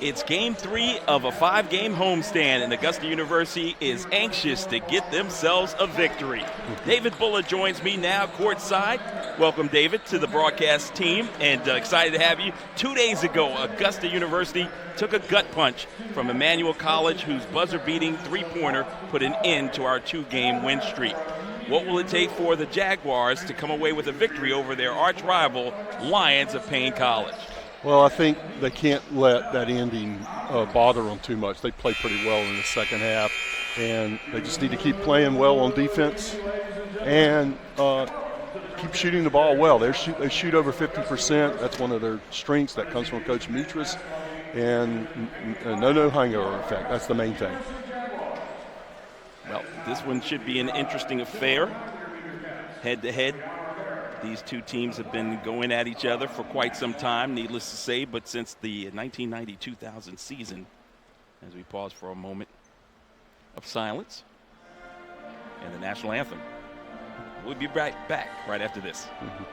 It's game 3 of a 5-game homestand, and Augusta University is anxious to get themselves a victory. David Bulla joins me now courtside. Welcome, David, to the broadcast team, and excited to have you. 2 days ago, Augusta University took a gut punch from Emmanuel College, whose buzzer-beating three-pointer put an end to our 2-game win streak. What will it take for the Jaguars to come away with a victory over their arch-rival Lions of Paine College? Well, I think they can't let that ending bother them too much. They played pretty well in the second half, and they just need to keep playing well on defense and keep shooting the ball well. They shoot over 50%. That's one of their strengths. That comes from Coach Mitras. And no hangover effect. That's the main thing. Well, this one should be an interesting affair. Head-to-head. These two teams have been going at each other for quite some time, needless to say, but since the 1990-2000 season, as we pause for a moment of silence and the national anthem. We'll be right back right after this. Mm-hmm.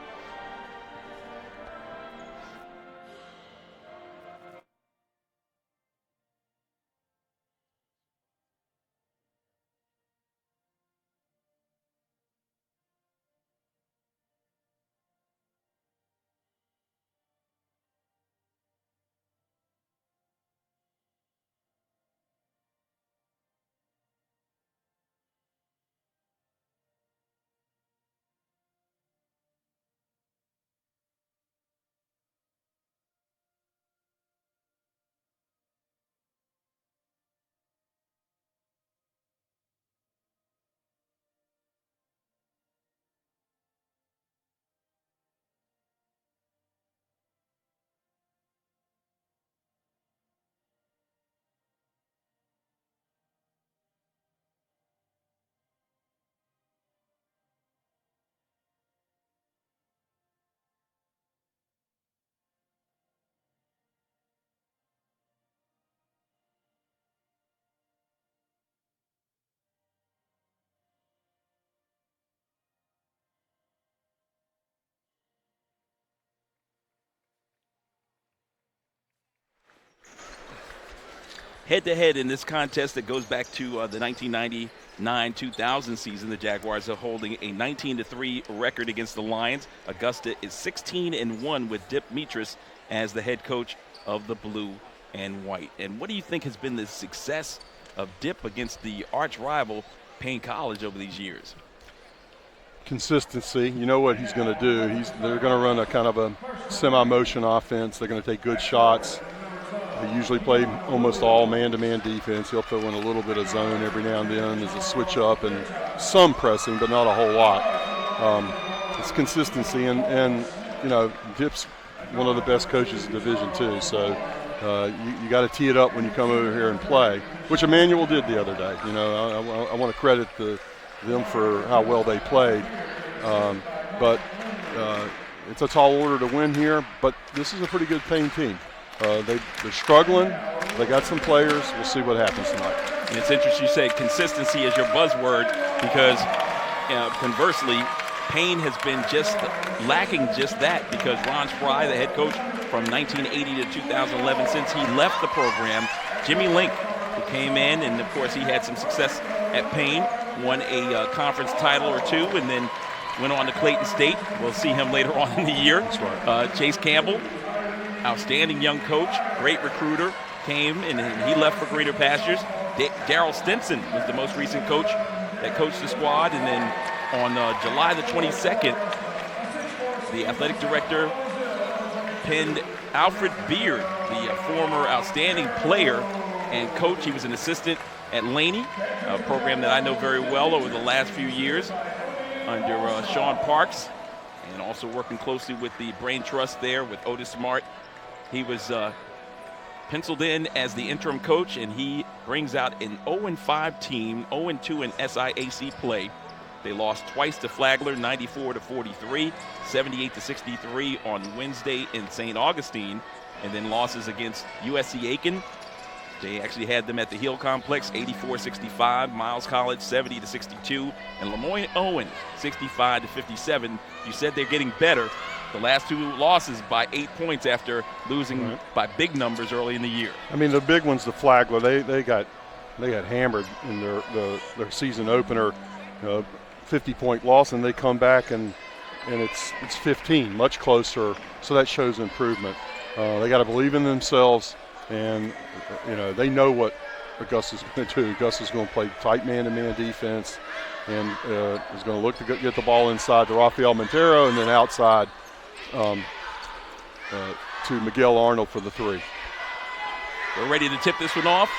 Head-to-head in this contest that goes back to the 1999-2000 season, the Jaguars are holding a 19-3 record against the Lions. Augusta is 16-1 with Dip Mitras as the head coach of the blue and white. And what do you think has been the success of Dip against the arch rival Paine College over these years? Consistency. You know what he's going to do. They're going to run a kind of a semi-motion offense. They're going to take good shots. They usually play almost all man-to-man defense. He'll throw in a little bit of zone every now and then as a switch up and some pressing, but not a whole lot. It's consistency, and you know, Dip's one of the best coaches in Division II, so you got to tee it up when you come over here and play, which Emmanuel did the other day. You know, I want to credit them for how well they played, but it's a tall order to win here, but this is a pretty good Paine team. They're struggling. They got some players. We'll see what happens tonight. And it's interesting you say consistency is your buzzword because, conversely, Paine has been just lacking just that because Ron Spry, the head coach from 1980 to 2011, since he left the program, Jimmy Link, who came in, and, of course, he had some success at Paine, won a conference title or two, and then went on to Clayton State. We'll see him later on in the year. That's right. Chase Campbell, outstanding young coach, great recruiter, came and he left for greener pastures. Darrell Stinson was the most recent coach that coached the squad. And then on July the 22nd, the athletic director pinned Alfred Beard, the former outstanding player and coach. He was an assistant at Laney, a program that I know very well over the last few years under Sean Parks, and also working closely with the Brain Trust there with Otis Smart. He was penciled in as the interim coach, and he brings out an 0-5 team, 0-2 in SIAC play. They lost twice to Flagler, 94-43, 78-63 on Wednesday in St. Augustine, and then losses against USC Aiken. They actually had them at the Hill Complex, 84-65, Miles College, 70-62, and Lemoyne Owen, 65-57. You said they're getting better. The last 2 losses by 8 points after losing by big numbers early in the year. I mean, the big ones, the Flagler, they got hammered in their season opener, 50-point loss, and they come back and it's 15, much closer. So that shows improvement. They got to believe in themselves, and they know what Augusta's going to do. Augusta's going to play tight man-to-man defense, and is going to look to get the ball inside to Rafael Montero, and then outside to Miguel Arnold for the 3. We're ready to tip this one off.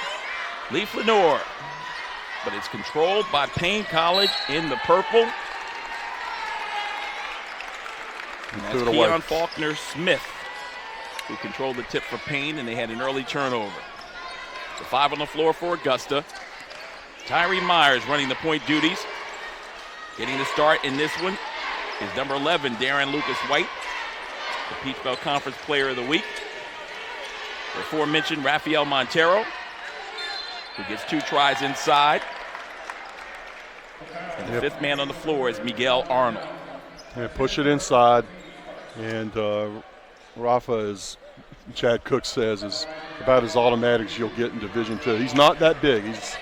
Leaf Lenore, but it's controlled by Paine College in the purple. And that's Keon Faulkner Smith who controlled the tip for Paine, and they had an early turnover. The 5 on the floor for Augusta. Tyree Myers running the point duties. Getting the start in this one is number 11, Darren Lucas White, the Peach Belt Conference Player of the Week. The aforementioned Rafael Montero, who gets 2 tries inside. And the 5th man on the floor is Miguel Arnold. Yeah, push it inside. And Rafa, as Chad Cook says, is about as automatic as you'll get in Division II. He's not that big. He's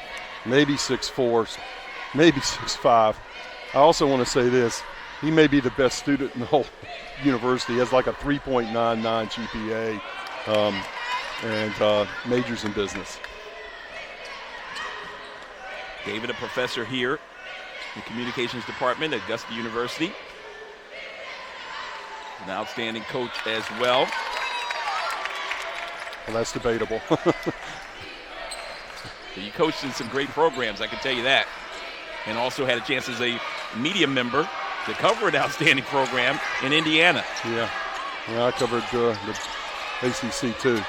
maybe 6'4", maybe 6'5". I also want to say this. He may be the best student in the whole university. He has like a 3.99 GPA and majors in business. David, a professor here in the communications department at Augusta University. An outstanding coach as well. Well, that's debatable. You coached in some great programs, I can tell you that. And also had a chance as a media member to cover an outstanding program in Indiana. Yeah, I covered the ACC too.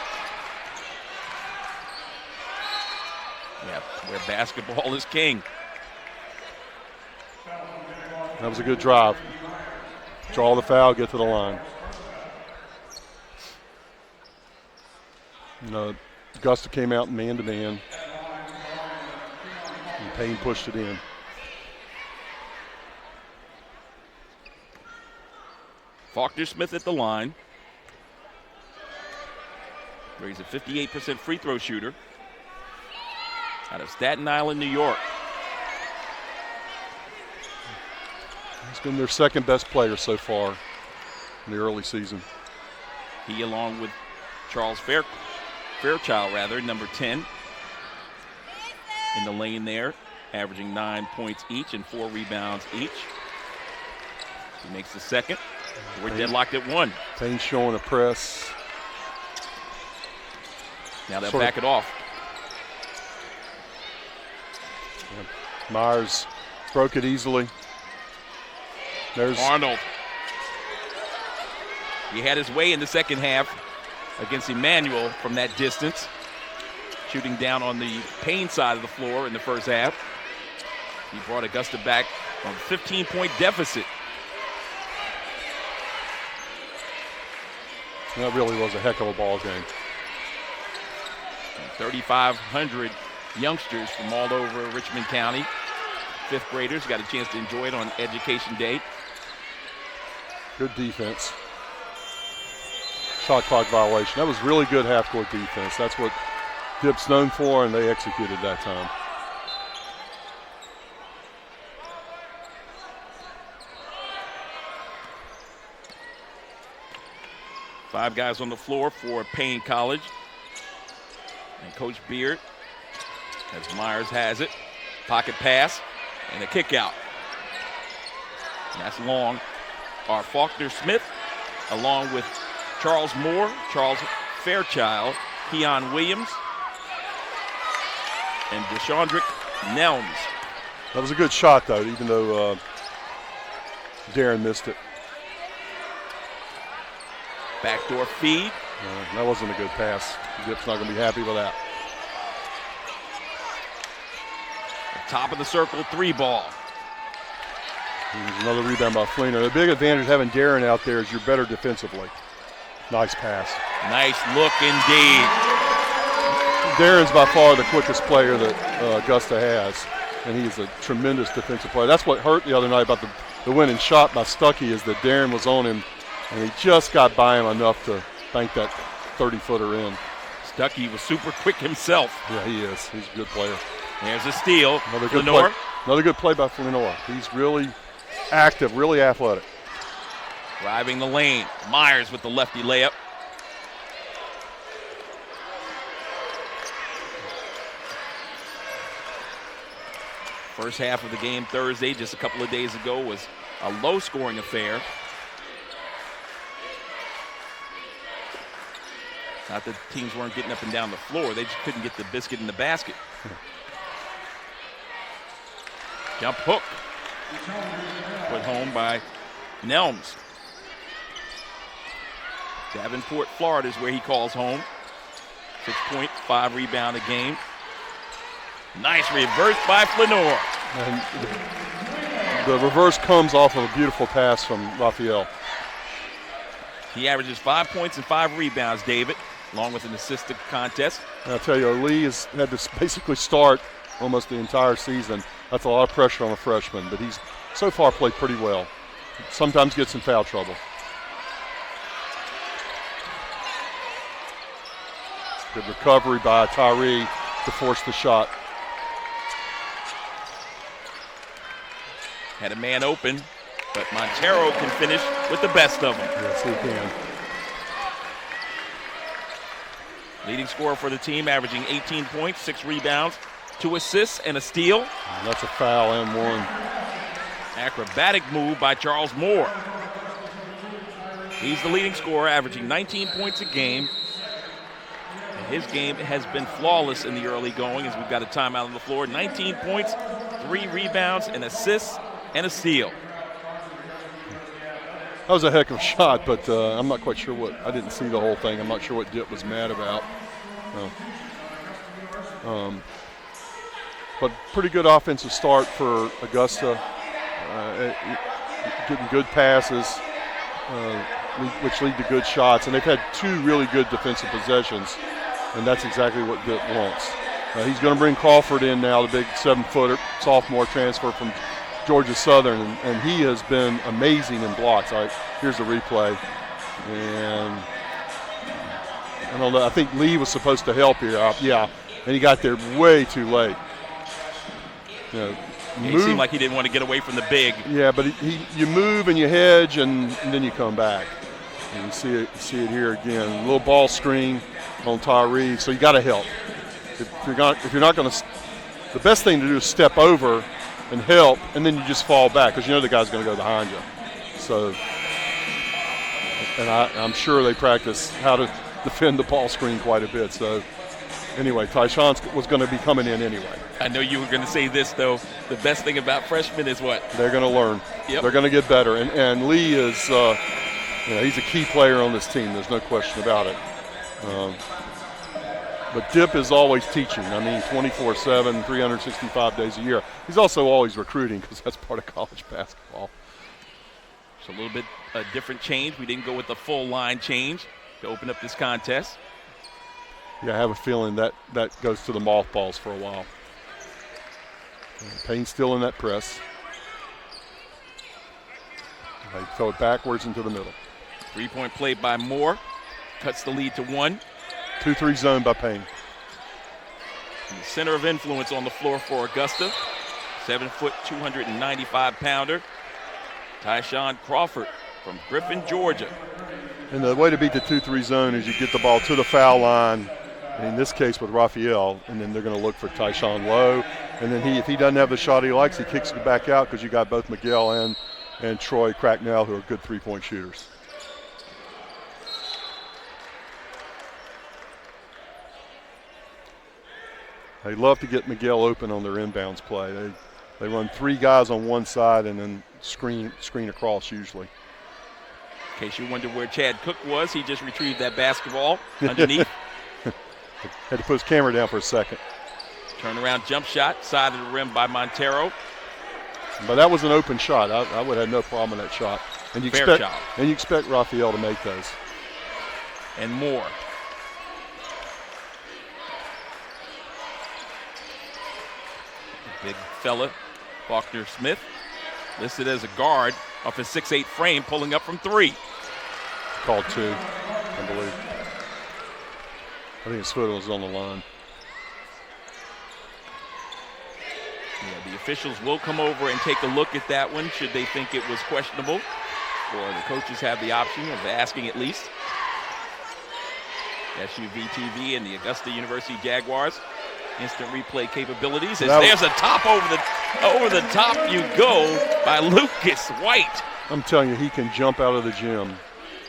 Yeah, where basketball is king. That was a good drive. Draw the foul, get to the line. Augusta came out man-to-man, and Paine pushed it in. Faulkner Smith at the line. He's a 58% free throw shooter out of Staten Island, New York. He's been their second best player so far in the early season. He, along with Charles Fairchild, number 10, in the lane there, averaging 9 points each and 4 rebounds each. He makes the second. We're deadlocked at 1. Paine showing a press. Now they'll back it off. Yeah. Myers broke it easily. There's Arnold. He had his way in the second half against Emmanuel from that distance, shooting down on the Paine side of the floor in the first half. He brought Augusta back on a 15-point deficit. That really was a heck of a ball game. 3,500 youngsters from all over Richmond County. 5th graders got a chance to enjoy it on Education Day. Good defense. Shot clock violation. That was really good half-court defense. That's what Dip's known for, and they executed that time. Five guys on the floor for Paine College. And Coach Beard, as Myers has it, pocket pass and a kick out. And that's long. Our Faulkner Smith, along with Charles Moore, Charles Fairchild, Keon Williams, and Deshaundrick Nelms. That was a good shot, though, even though Darren missed it. Backdoor feed. That wasn't a good pass. Dip's not going to be happy with that. Top of the circle, 3 ball. There's another rebound by Fleener. The big advantage of having Darren out there is you're better defensively. Nice pass. Nice look indeed. Darren's by far the quickest player that Augusta has, and he's a tremendous defensive player. That's what hurt the other night about the winning shot by Stuckey, is that Darren was on him And he just got by him enough to bank that 30-footer in. Stuckey was super quick himself. Yeah, he is. He's a good player. There's a steal. Another good Lenore. play. Another good play by Lenore. He's really active, really athletic. Driving the lane. Myers with the lefty layup. First half of the game Thursday, just a couple of days ago, was a low-scoring affair. Not that teams weren't getting up and down the floor. They just couldn't get the biscuit in the basket. Jump hook. Put home by Nelms. Davenport, Florida is where he calls home. 6 point, 5 rebound a game. Nice reverse by Flanor. And the reverse comes off of a beautiful pass from Raphael. He averages 5 points and 5 rebounds, David, along with an assist to contest. And I'll tell you, Lee has had to basically start almost the entire season. That's a lot of pressure on a freshman, but he's so far played pretty well. Sometimes gets in foul trouble. Good recovery by Tyree to force the shot. Had a man open, but Montero can finish with the best of them. Yes, he can. Leading scorer for the team, averaging 18 points, 6 rebounds, 2 assists, and a steal. And that's a foul and one. Acrobatic move by Charles Moore. He's the leading scorer, averaging 19 points a game. And his game has been flawless in the early going as we've got a timeout on the floor. 19 points, 3 rebounds, an assist, and a steal. That was a heck of a shot, but I'm not quite sure what – I didn't see the whole thing. I'm not sure what Dip was mad about. But pretty good offensive start for Augusta. Getting good passes, which lead to good shots. And they've had 2 really good defensive possessions, and that's exactly what Dip wants. He's going to bring Crawford in now, the big 7-footer, sophomore transfer from Georgia Southern, and he has been amazing in blocks. Here's the replay, and I don't know. I think Lee was supposed to help here. Yeah, and he got there way too late. He seemed like he didn't want to get away from the big. Yeah, but you move and you hedge, and then you come back. And you see it here again. A little ball screen on Tyree, so you got to help. If you're not going to, the best thing to do is step over and help, and then you just fall back because you know the guy's going to go behind you. So, and I'm sure they practice how to defend the ball screen quite a bit. So, anyway, Tyshawn was going to be coming in anyway. I know you were going to say this, though. The best thing about freshmen is what? They're going to learn. Yep. They're going to get better. And Lee is, he's a key player on this team. There's no question about it. But Dip is always teaching. 24/7, 365 days a year. He's also always recruiting because that's part of college basketball. It's a little bit a different change. We didn't go with the full line change to open up this contest. Yeah, I have a feeling that goes to the mothballs for a while. Payne's still in that press. They throw it backwards into the middle. 3-point play by Moore. Cuts the lead to 1. 2-3 zone by Paine. And the center of influence on the floor for Augusta. 7-foot, 295-pounder. Tyshawn Crawford from Griffin, Georgia. And the way to beat the 2-3 zone is you get the ball to the foul line, and in this case with Raphael, and then they're going to look for Tyshawn low. And then if he doesn't have the shot he likes, he kicks it back out because you got both Miguel and Troy Cracknell, who are good 3-point shooters. They love to get Miguel open on their inbounds play. They run 3 guys on one side and then screen across usually. In case you wonder where Chad Cook was, he just retrieved that basketball underneath. Had to put his camera down for a second. Turnaround jump shot, side of the rim by Montero. But that was an open shot. I would have no problem with that shot. And you expect Raphael to make those. And more. Big fella, Faulkner Smith, listed as a guard off his 6'8" frame, pulling up from 3. called 2, I believe. I think his foot was on the line. Yeah, the officials will come over and take a look at that one should they think it was questionable, or the coaches have the option of asking at least. SUV TV and the Augusta University Jaguars. Instant replay capabilities. As there's a top over the top you go by Lucas White. I'm telling you, he can jump out of the gym.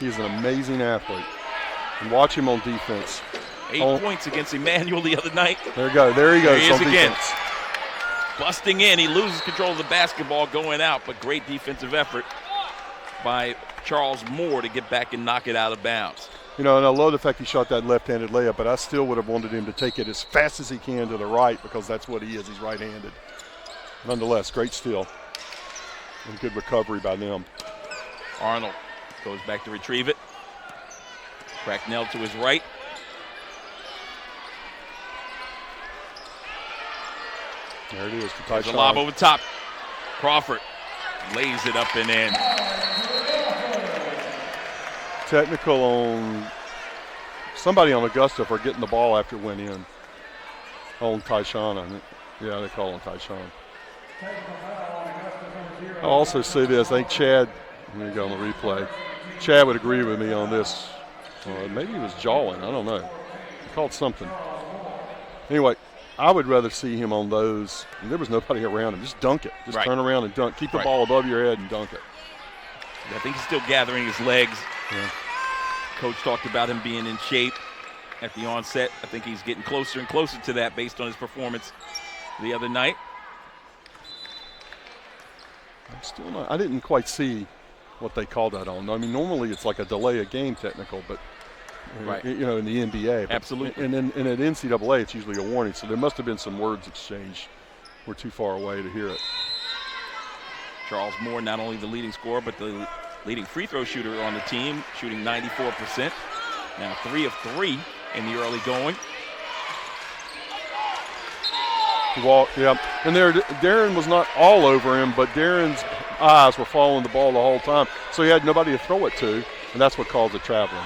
He's an amazing athlete. And watch him on defense. 8 points against Emmanuel the other night. There he goes There he is on again. defense. Busting in, he loses control of the basketball going out, but great defensive effort by Charles Moore to get back and knock it out of bounds. You know, and I love the fact he shot that left-handed layup, but I still would have wanted him to take it as fast as he can to the right because that's what he is. He's right-handed. Nonetheless, great steal and good recovery by them. Arnold goes back to retrieve it. Cracknell to his right. There it is. There's a lob over top. Crawford lays it up and in. Technical on somebody on Augusta for getting the ball after it went in. On Tyshawn. Yeah, they call him Tyshawn. I'll also say this. I think Chad, let me go on the replay. Chad would agree with me on this. Maybe he was jawing. I don't know. He called something. Anyway, I would rather see him on those. And there was nobody around him. Just dunk it. Just turn around and dunk. Keep the ball above your head and dunk it. I think he's still gathering his legs. Yeah. Coach talked about him being in shape at the onset. I think he's getting closer and closer to that based on his performance the other night. I'm still not. I didn't quite see what they called that on. I mean, normally it's like a delay of game technical, but you know, in the NBA. Absolutely. And in at NCAA, it's usually a warning. So there must have been some words exchanged. We're too far away to hear it. Charles Moore, not only the leading scorer, but the leading free throw shooter on the team, shooting 94%. Now 3 of 3 in the early going. Yeah, and there, Darren was not all over him, but Darren's eyes were following the ball the whole time, so he had nobody to throw it to, and that's what caused the traveling.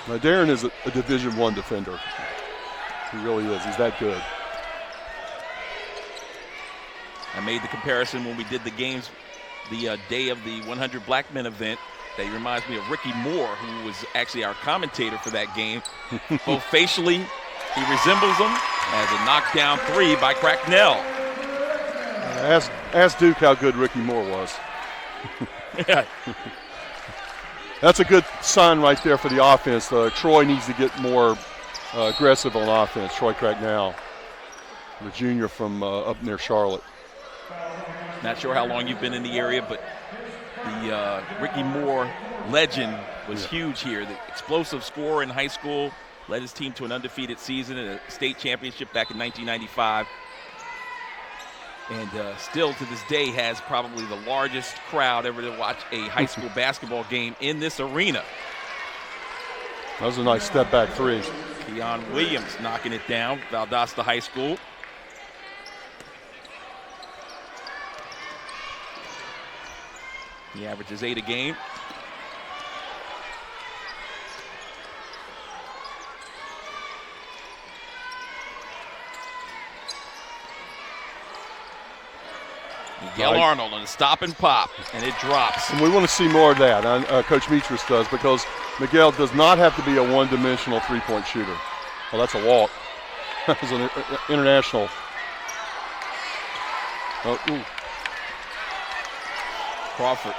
Now, Darren is a Division I defender. He really is. He's that good. I made the comparison when we did the games the day of the 100 Black Men event. That reminds me of Ricky Moore, who was actually our commentator for that game. Both facially, he resembles him as a knockdown 3 by Cracknell. Ask Duke how good Ricky Moore was. Yeah. That's a good sign right there for the offense. Troy needs to get more aggressive on offense. Troy Cracknell, the junior from up near Charlotte. Not sure how long you've been in the area, but the Ricky Moore legend was huge here. The explosive scorer in high school, led his team to an undefeated season and a state championship back in 1995. And still to this day has probably the largest crowd ever to watch a high school basketball game in this arena. That was a nice step back 3. Keon Williams knocking it down, Valdosta High School. He averages 8 a game. Miguel Arnold on a stop and pop, and it drops. And we want to see more of that. Coach Mitras does, because Miguel does not have to be a one-dimensional three-point shooter. Well, that's a walk. That was an international. Crawford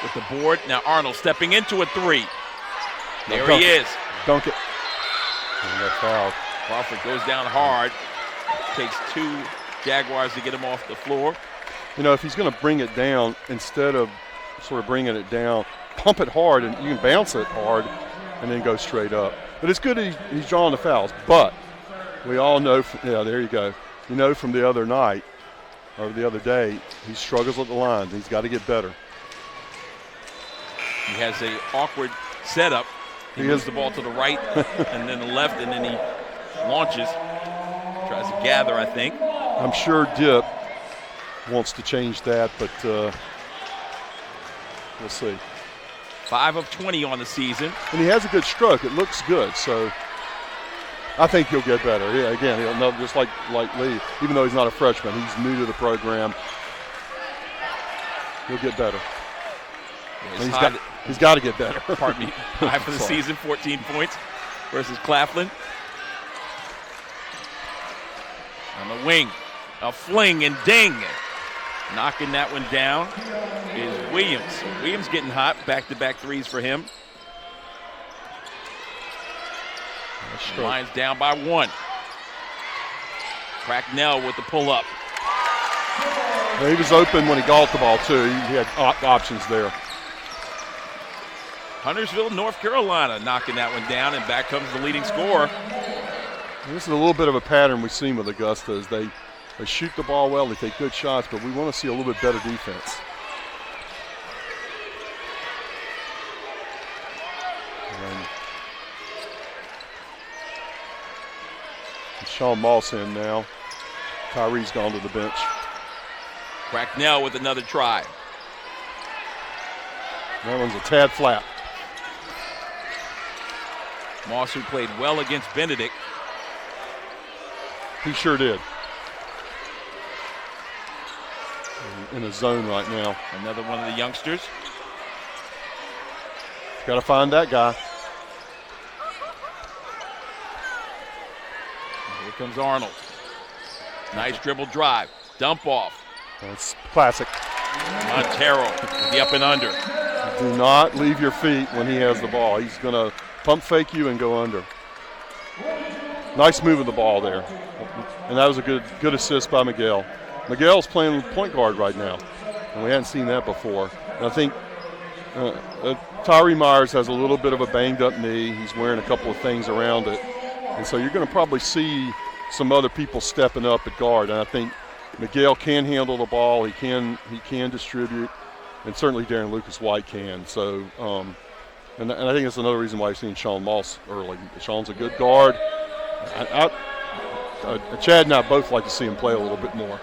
with the board. Now Arnold stepping into a 3. There he is. Dunk it. And that foul. Crawford goes down hard. Takes 2 Jaguars to get him off the floor. You know, if he's going to bring it down, instead of sort of bringing it down, pump it hard, and you can bounce it hard and then go straight up. But it's good he's drawing the fouls. But we all know, there you go. You know from the other night, or the other day, he struggles with the line. He's got to get better. He has an awkward setup. He moves the ball to the right and then the left, and then he launches. Tries to gather, I think. I'm sure Dip wants to change that, but We'll see. 5 of 20 on the season. And he has a good stroke. It looks good. So I think he'll get better. Yeah, again, he'll know, just like Lee, even though he's not a freshman, he's new to the program. He'll get better. He's got to get better. Pardon me. High for the season, 14 points versus Claflin. On the wing, a fling and ding. Knocking that one down is Williams. Williams getting hot, back-to-back threes for him. Lions down by 1. Cracknell with the pull-up. He was open when he golfed the ball, too. He had options there. Huntersville, North Carolina, knocking that one down, and back comes the leading scorer. This is a little bit of a pattern we've seen with Augusta. Is they shoot the ball well, they take good shots, but we want to see a little bit better defense. And Sean Moss in now. Tyree's gone to the bench. Cracknell with another try. That one's a tad flat. Moss, who played well against Benedict. He sure did. In a zone right now. Another one of the youngsters. Got to find that guy. Here comes Arnold. Nice dribble drive. Dump off. That's classic. Montero with the up and under. Do not leave your feet when he has the ball. He's going to pump fake you and go under. Nice move of the ball there. And that was a good assist by Miguel. Miguel's playing point guard right now, and we hadn't seen that before. And I think Tyree Myers has a little bit of a banged-up knee. He's wearing a couple of things around it. And so you're going to probably see some other people stepping up at guard. And I think Miguel can handle the ball. He can distribute. And certainly Darren Lucas White can. So, and I think that's another reason why I've seen Sean Moss early. Sean's a good guard. Chad and I both like to see him play a little bit more.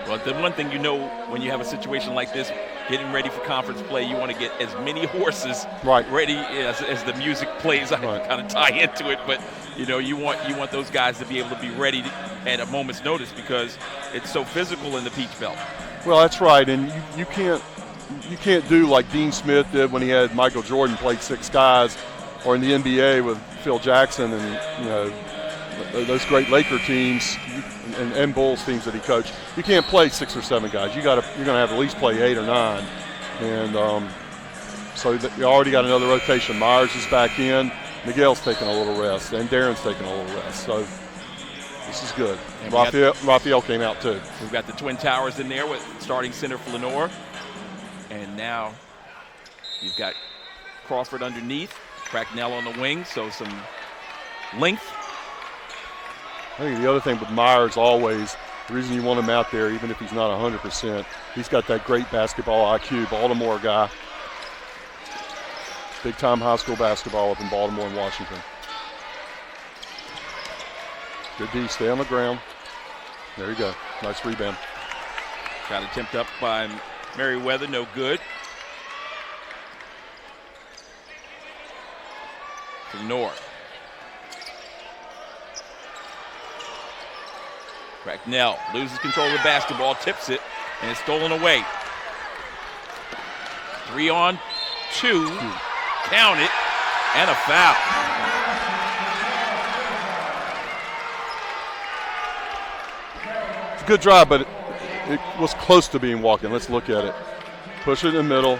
Well, the one thing you know when you have a situation like this, getting ready for conference play, you want to get as many horses ready as the music plays. I kind of tie into it, but you want those guys to be able to be ready at a moment's notice because it's so physical in the Peach Belt. Well, that's right, and you can't do like Dean Smith did when he had Michael Jordan played 6 guys, or in the NBA with Phil Jackson and those great Laker teams and Bulls teams that he coached. You can't play 6 or 7 guys. You're going to have at least play 8 or 9, and so you already got another rotation. Myers is back in. Miguel's taking a little rest, and Darren's taking a little rest. So this is good. Raphael came out too. We've got the Twin Towers in there with starting center for Lenore. And now you've got Crawford underneath, Cracknell on the wing, so some length. I think the other thing with Myers always, the reason you want him out there, even if he's not 100%, he's got that great basketball IQ, Baltimore guy. Big-time high school basketball up in Baltimore and Washington. Good D, stay on the ground. There you go, nice rebound. Got attempt up by Merriweather, no good. To North. Cracknell loses control of the basketball, tips it, and it's stolen away. 3 on 2, count it, and a foul. It's a good drive, but it was close to being walking. Let's look at it. Push it in the middle.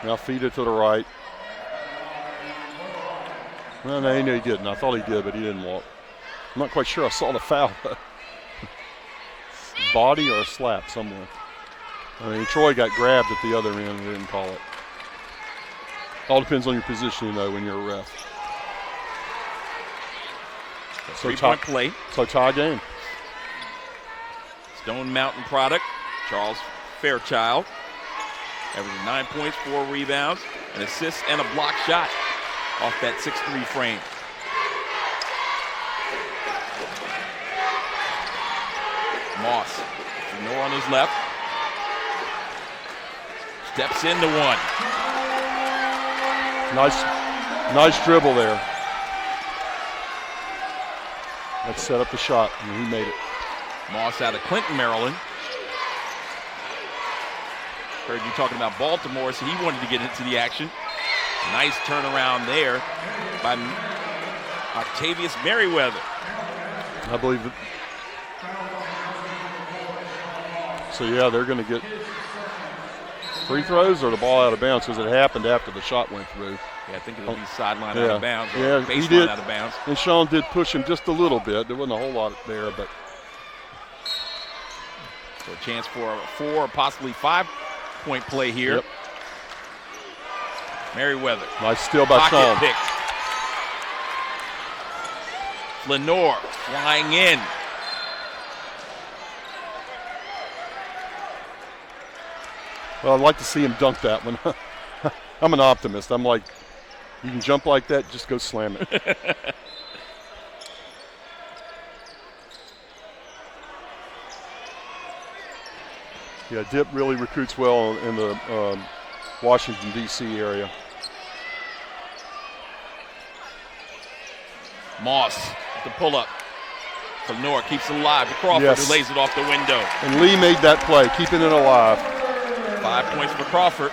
Now feed it to the right. Well, no, he didn't. I thought he did, but he didn't walk. I'm not quite sure I saw the foul. Body or a slap somewhere. I mean, Troy got grabbed at the other end and didn't call it. All depends on your position, when you're a ref. So three-point play. So tie game. Stone Mountain product, Charles Fairchild. Averaging 9 points, 4 rebounds, an assist, and a block shot off that 6'3" frame. Moss, Lenore on his left. Steps into one. Nice dribble there. That set up the shot, and he made it. Moss out of Clinton, Maryland. Heard you talking about Baltimore, so he wanted to get into the action. Nice turnaround there by Octavius Merriweather. I believe it. So, yeah, they're going to get free throws or the ball out of bounds because it happened after the shot went through. Yeah, I think it'll be sideline out of bounds or he baseline did, out of bounds. And Sean did push him just a little bit. There wasn't a whole lot there, but. So a chance for a 4 or possibly 5-point play here. Yep. Merriweather. Nice steal by Sean. Pick. Lenore flying in. Well, I'd like to see him dunk that one. I'm an optimist. I'm like, you can jump like that, just go slam it. Yeah, Dip really recruits well in the Washington, D.C. area. Moss, the pull-up. Lenore keeps it alive to Crawford, who lays it off the window. And Lee made that play, keeping it alive. 5 points for Crawford.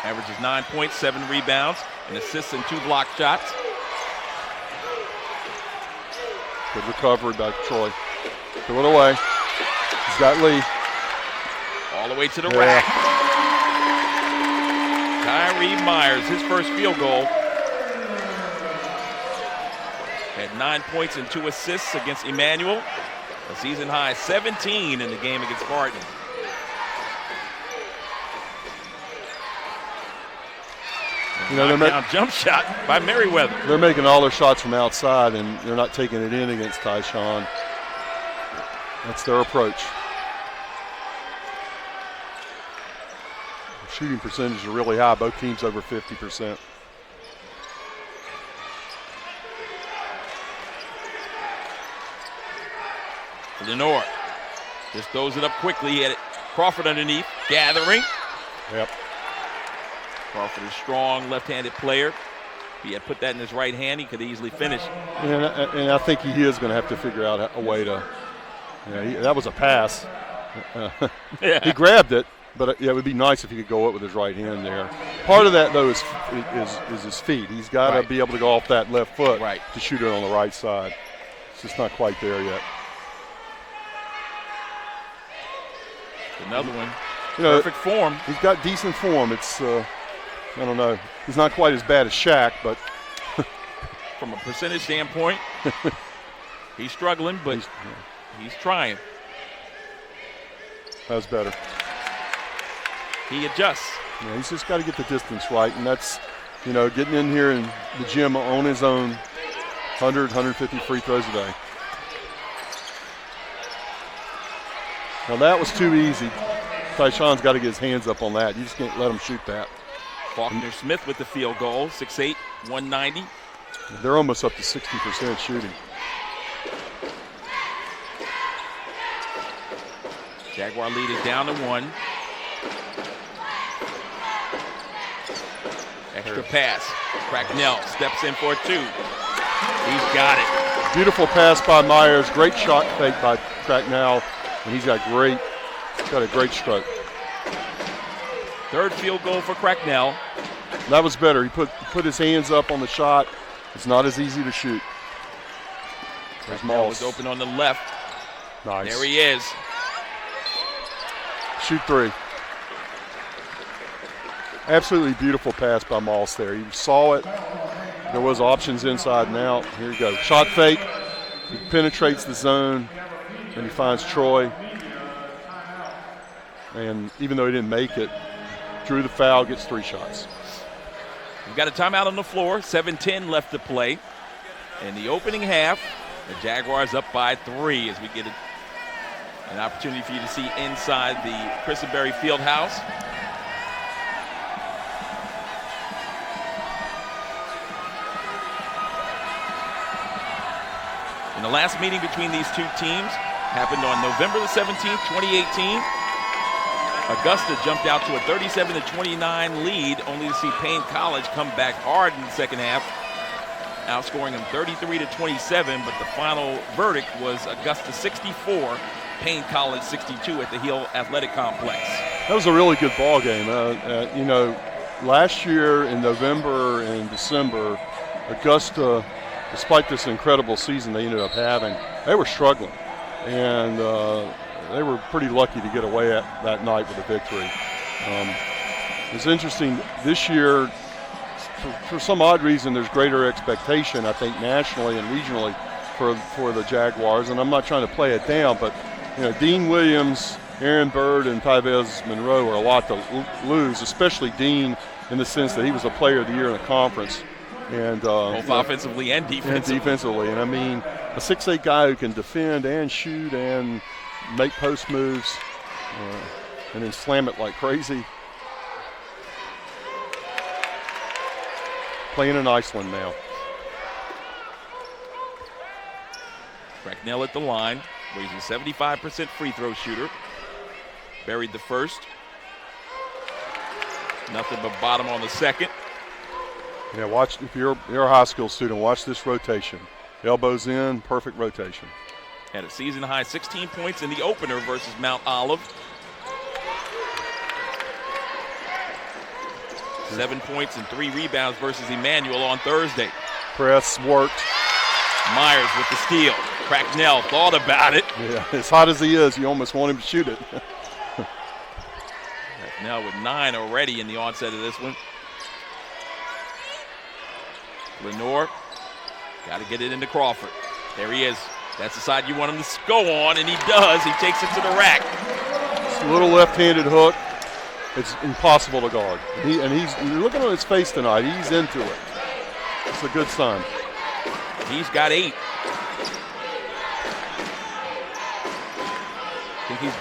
Averages 9 points, 7 rebounds, and assists and 2 block shots. Good recovery by Troy. Threw it away. He's got Lee. All the way to the rack. Tyree Myers, his first field goal. Had 9 points and 2 assists against Emmanuel. A season high 17 in the game against Barton. You know, they're jump shot by Merriweather. They're making all their shots from outside, and they're not taking it in against Tyshawn. That's their approach. The shooting percentages are really high. Both teams over 50%. Lenore just throws it up quickly. He had it. Crawford underneath, gathering. Yep. Crawford is a strong left-handed player. If he had put that in his right hand, he could easily finish. And I think he is going to have to figure out a way to. That was a pass. He grabbed it, but it would be nice if he could go up with his right hand there. Part of that, though, is his feet. He's got to be able to go off that left foot to shoot it on the right side. It's just not quite there yet. Another one. Perfect form. He's got decent form. It's, I don't know. He's not quite as bad as Shaq, but. From a percentage standpoint, he's struggling, but he's trying. That was better. He adjusts. Yeah, he's just got to get the distance right, and that's, getting in here in the gym on his own, 100, 150 free throws a day. Now that was too easy. Tyshawn's got to get his hands up on that. You just can't let him shoot that. Faulkner Smith with the field goal, 6'8", 190. They're almost up to 60% shooting. Jaguar lead is down to 1. Extra pass. Cracknell steps in for a 2. He's got it. Beautiful pass by Myers. Great shot fake by Cracknell. And he's got a great stroke. Third field goal for Cracknell. That was better. He put his hands up on the shot. It's not as easy to shoot. Cracknell was open on the left. Nice. There he is. Shoot 3. Absolutely beautiful pass by Moss there. He saw it. There was options inside and out. Here you go. Shot fake. He penetrates the zone. And he finds Troy. And even though he didn't make it, drew the foul, gets 3 shots. We've got a timeout on the floor. 7:10 left to play. In the opening half, the Jaguars up by 3 as we get an opportunity for you to see inside the Christenberry Fieldhouse. And the last meeting between these two teams happened on November the 17th, 2018. Augusta jumped out to a 37-29 lead, only to see Paine College come back hard in the second half, outscoring them 33-27, but the final verdict was Augusta 64, Paine College 62 at the Hill Athletic Complex. That was a really good ball game. You know, last year in November and December, Augusta, despite this incredible season they ended up having, they were struggling. And they were pretty lucky to get away that night with a victory. It's interesting, this year, for some odd reason, there's greater expectation, I think, nationally and regionally for the Jaguars. And I'm not trying to play it down, but you know, Dean Williams, Aaron Bird, and Tyvez Monroe are a lot to lose, especially Dean in the sense that he was a player of the year in the conference. And both offensively and defensively. And I mean, a 6'8" guy who can defend and shoot and make post moves and then slam it like crazy. Playing in Iceland now. Cracknell at the line, where he's a 75% free throw shooter. Buried the first. Nothing but bottom on the second. Yeah, watch, if you're a high school student, watch this rotation. Elbows in, perfect rotation. Had a season high 16 points in the opener versus Mount Olive. 7 points and 3 rebounds versus Emmanuel on Thursday. Press worked. Myers with the steal. Cracknell thought about it. Yeah, as hot as he is, you almost want him to shoot it. Cracknell with 9 already in the onset of this one. Lenore got to get it into Crawford. There he is. That's the side you want him to go on, and he does. He takes it to the rack. It's a little left-handed hook. It's impossible to guard. You're looking at his face tonight. He's into it. It's a good sign. He's got 8. I think he's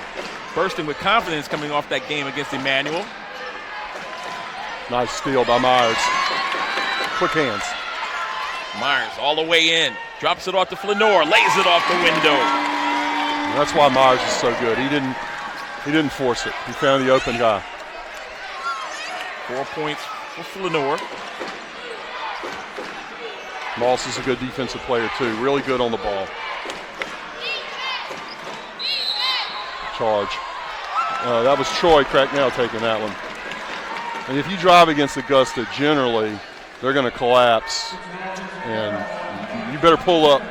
bursting with confidence coming off that game against Emmanuel. Nice steal by Myers. Quick hands. Myers all the way in. Drops it off to Flanor. Lays it off the window. And that's why Myers is so good. He didn't force it. He found the open guy. 4 points for Flanor. Moss is a good defensive player too. Really good on the ball. Charge. That was Troy Cracknell taking that one. And if you drive against Augusta, generally they're going to collapse. And you better pull up.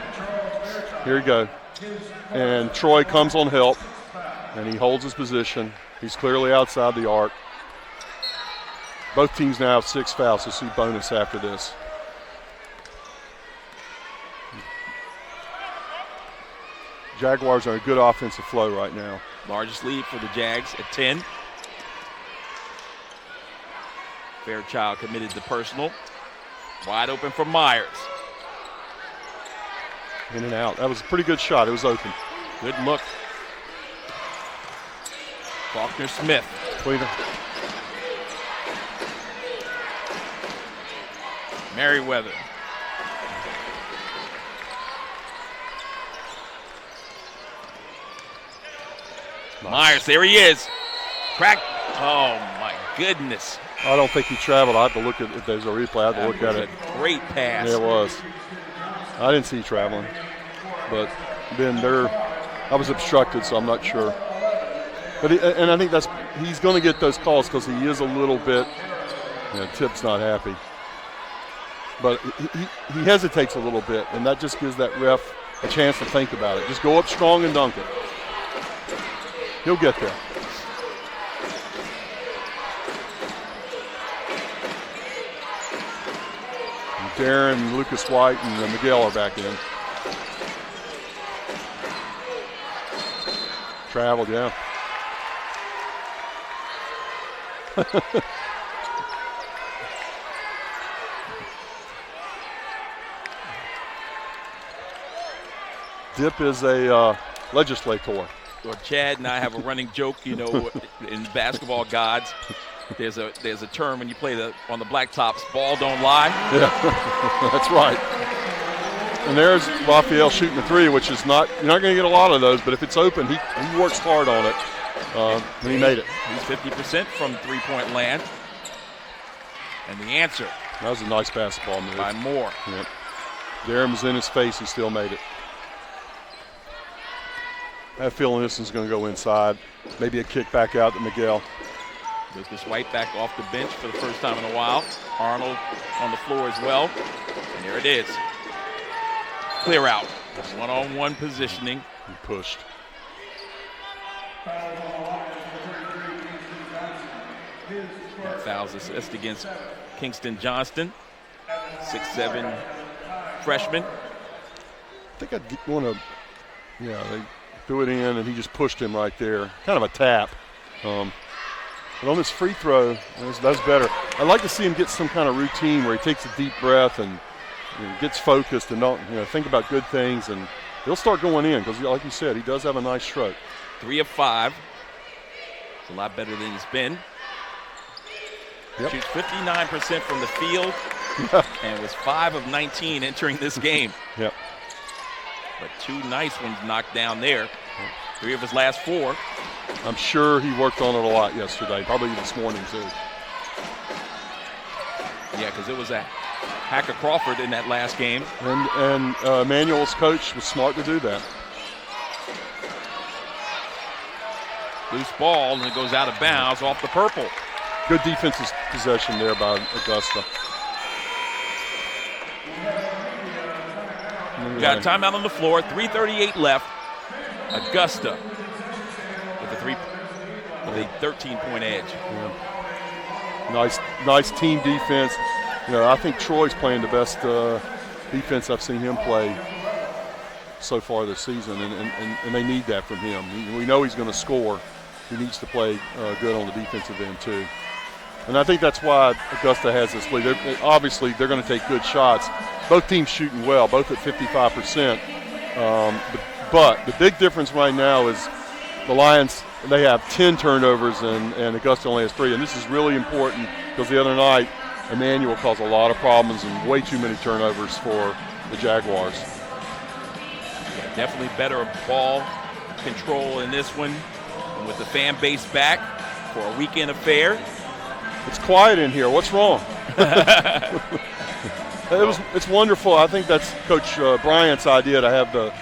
Here you go. And Troy comes on help, and he holds his position. He's clearly outside the arc. Both teams now have 6 fouls, so see bonus after this. Jaguars are in a good offensive flow right now. Largest lead for the Jags at 10. Fairchild committed the personal. Wide open for Myers. In and out. That was a pretty good shot. It was open. Good look. Faulkner Smith. Cleaner. Merriweather. Nice. Myers, there he is. Crack. Oh, my goodness. I don't think he traveled. I have to look at if there's a replay. I have to look at it. A great pass. Yeah, it was. I didn't see traveling. But then I was obstructed, so I'm not sure. But and I think he's going to get those calls because he is a little bit, Tip's not happy. But he hesitates a little bit, and that just gives that ref a chance to think about it. Just go up strong and dunk it. He'll get there. And Darren, Lucas White, and Miguel are back in. Traveled, yeah. Dip is a legislator. Well, Chad and I have a running joke, in basketball gods. There's a term when you play on the blacktops, ball don't lie. Yeah, that's right. And there's Raphael shooting the 3, which is you're not going to get a lot of those, but if it's open, he works hard on it. he made it. He's 50% from three-point land. And the answer. That was a nice basketball move. By Moore. Yep. Darren was in his face. He still made it. I have a feeling this one's going to go inside. Maybe a kick back out to Miguel. Lucas White back off the bench for the first time in a while. Arnold on the floor as well. And there it is. Clear out. One-on-one positioning. He pushed. Fouls assist against Kingston Johnston. 6'7" freshman. I think I'd want to, they threw it in and he just pushed him right there. Kind of a tap. But on this free throw, that's better. I'd like to see him get some kind of routine where he takes a deep breath and gets focused and don't think about good things, and he'll start going in because, like you said, he does have a nice stroke. 3 of 5. It's a lot better than he's been. Yep. Shoots 59% from the field and was 5 of 19 entering this game. Yep. But 2 nice ones knocked down there. 3 of his last 4. I'm sure he worked on it a lot yesterday, probably this morning too. Yeah, because it was a Hacker Crawford in that last game. And Emmanuel's coach was smart to do that. Loose ball, and it goes out of bounds off the purple. Good defensive possession there by Augusta. We got a timeout on the floor, 3:38 left. Augusta with a 13-point edge. Yeah. Nice team defense. I think Troy's playing the best defense I've seen him play so far this season, and they need that from him. We know he's going to score. He needs to play good on the defensive end too. And I think that's why Augusta has this lead. Obviously, they're going to take good shots. Both teams shooting well, both at 55%. But the big difference right now is the Lions, they have 10 turnovers and Augusta only has 3. And this is really important because the other night, Emmanuel caused a lot of problems and way too many turnovers for the Jaguars. Yeah, definitely better ball control in this one. And with the fan base back for a weekend affair. It's quiet in here. What's wrong? It's wonderful. I think that's Coach Bryant's idea to have the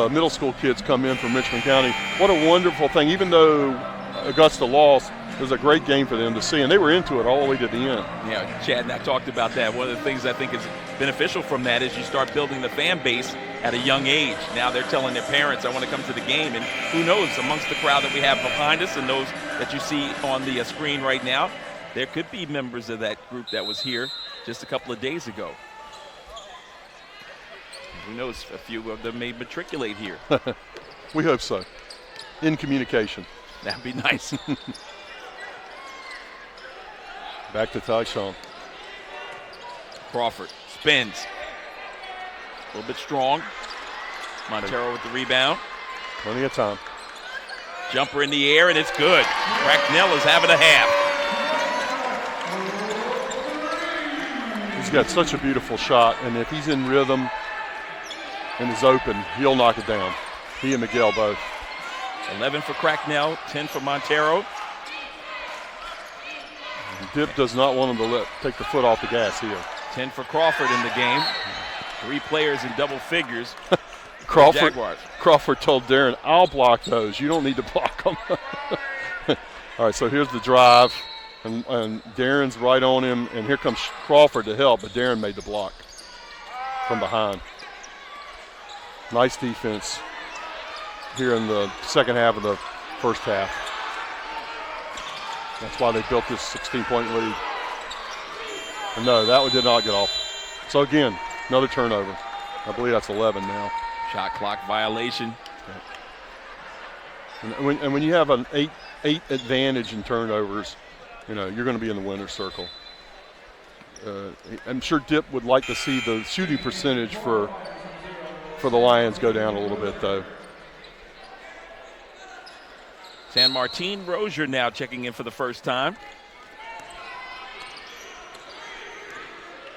middle school kids come in from Richmond County. What a wonderful thing. Even though Augusta lost, it was a great game for them to see, and they were into it all the way to the end. Yeah, Chad and I talked about that. One of the things I think is beneficial from that is you start building the fan base at a young age. Now they're telling their parents, I want to come to the game. And who knows, amongst the crowd that we have behind us and those that you see on the screen right now, there could be members of that group that was here just a couple of days ago. Who knows, a few of them may matriculate here. We hope so. In communication. That'd be nice. Back to Tyshawn. Crawford spins. A little bit strong. Montero with the rebound. Plenty of time. Jumper in the air, and it's good. Cracknell is having a half. He's got such a beautiful shot, and if he's in rhythm and is open, he'll knock it down. He and Miguel both. 11 for Cracknell, 10 for Montero. Dip does not want him to take the foot off the gas here. 10 for Crawford in the game. 3 players in double figures. Crawford told Darren, I'll block those. You don't need to block them. All right, so here's the drive, and Darren's right on him, and here comes Crawford to help, but Darren made the block from behind. Nice defense here in the second half of the first half. That's why they built this 16-point lead. And no, that one did not get off. So again, another turnover. I believe that's 11 now. Shot clock violation. Okay. And when you have an eight advantage in turnovers, you're going to be in the winner's circle. I'm sure Dip would like to see the shooting percentage for the Lions go down a little bit, though. San Martin Rozier now checking in for the first time.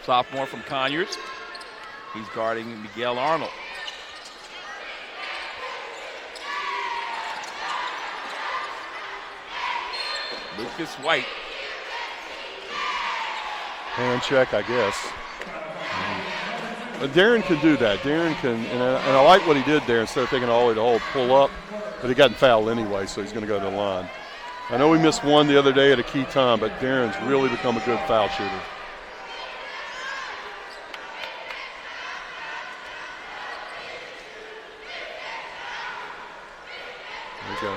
Sophomore from Conyers. He's guarding Miguel Arnold. Lucas White. Hand check, I guess. But Darren can do that. Darren can, and I like what he did there. Instead of taking all the way to hold, pull up, but he got fouled anyway, so he's going to go to the line. I know we missed one the other day at a key time, but Darren's really become a good foul shooter. There you go.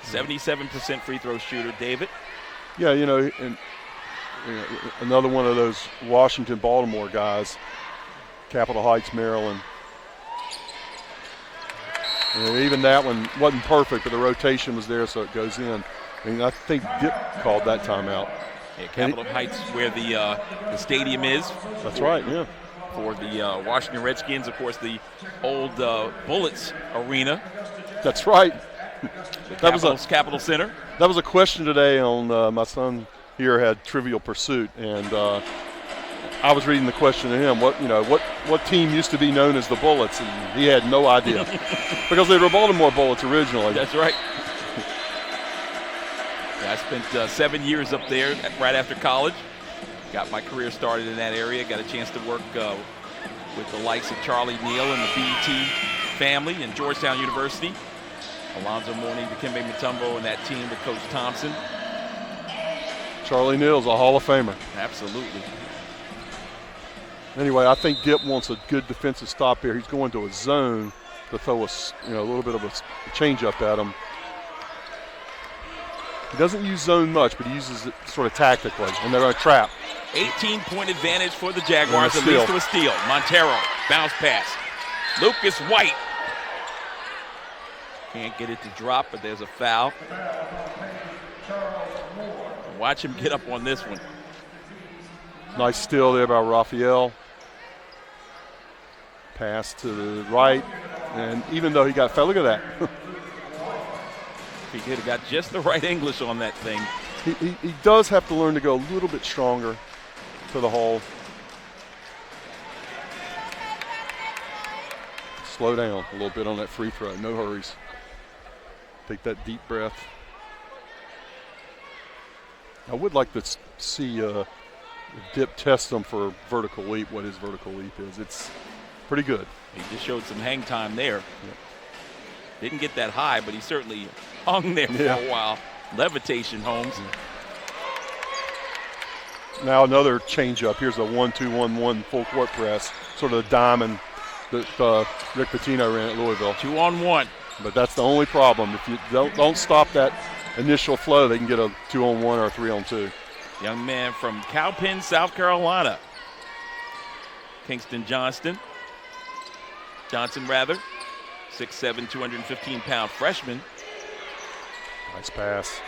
77% free throw shooter, David. Yeah, and another one of those Washington, Baltimore guys, Capitol Heights, Maryland. Even that one wasn't perfect, but the rotation was there, so it goes in. And I think Dip called that timeout. Yeah, Capitol Heights, where the stadium is. That's right, yeah. For the Washington Redskins, of course, the old Bullets arena. That's right. That was Capitol Center. That was a question today on my son here had Trivial Pursuit, and I was reading the question to him. What team used to be known as the Bullets? And he had no idea because they were Baltimore Bullets originally. That's right. I spent 7 years up there right after college. Got my career started in that area. Got a chance to work with the likes of Charlie Neal and the BET family and Georgetown University. Alonzo Mourning, Dikembe Mutombo, and that team with Coach Thompson. Charlie Neal's a Hall of Famer. Absolutely. Anyway, I think Dip wants a good defensive stop here. He's going to a zone to throw a little bit of a change-up at him. He doesn't use zone much, but he uses it sort of tactically, and they're going to trap. 18-point advantage for the Jaguars, at least to a steal. Montero, bounce pass. Lucas White. Can't get it to drop, but there's a foul. Watch him get up on this one. Nice steal there by Raphael. Pass to the right, and even though he got fouled, look at that. He could have got just the right English on that thing. He does have to learn to go a little bit stronger to the hole. Slow down a little bit on that free throw. No hurries. Take that deep breath. I would like to see Dip test him for vertical leap, what his vertical leap is. It's pretty good. He just showed some hang time there. Yeah. Didn't get that high, but he certainly hung there for a while. Levitation, Holmes. Now another change up. Here's a 1-2-1-1 full court press, sort of the diamond that Rick Pitino ran at Louisville. 2-on-1. But that's the only problem. If you don't stop that initial flow, they can get a 2-on-1 or a 3-on-2. Young man from Cowpen, South Carolina. Kingston Johnson, 6'7", 215-pound freshman. Nice pass.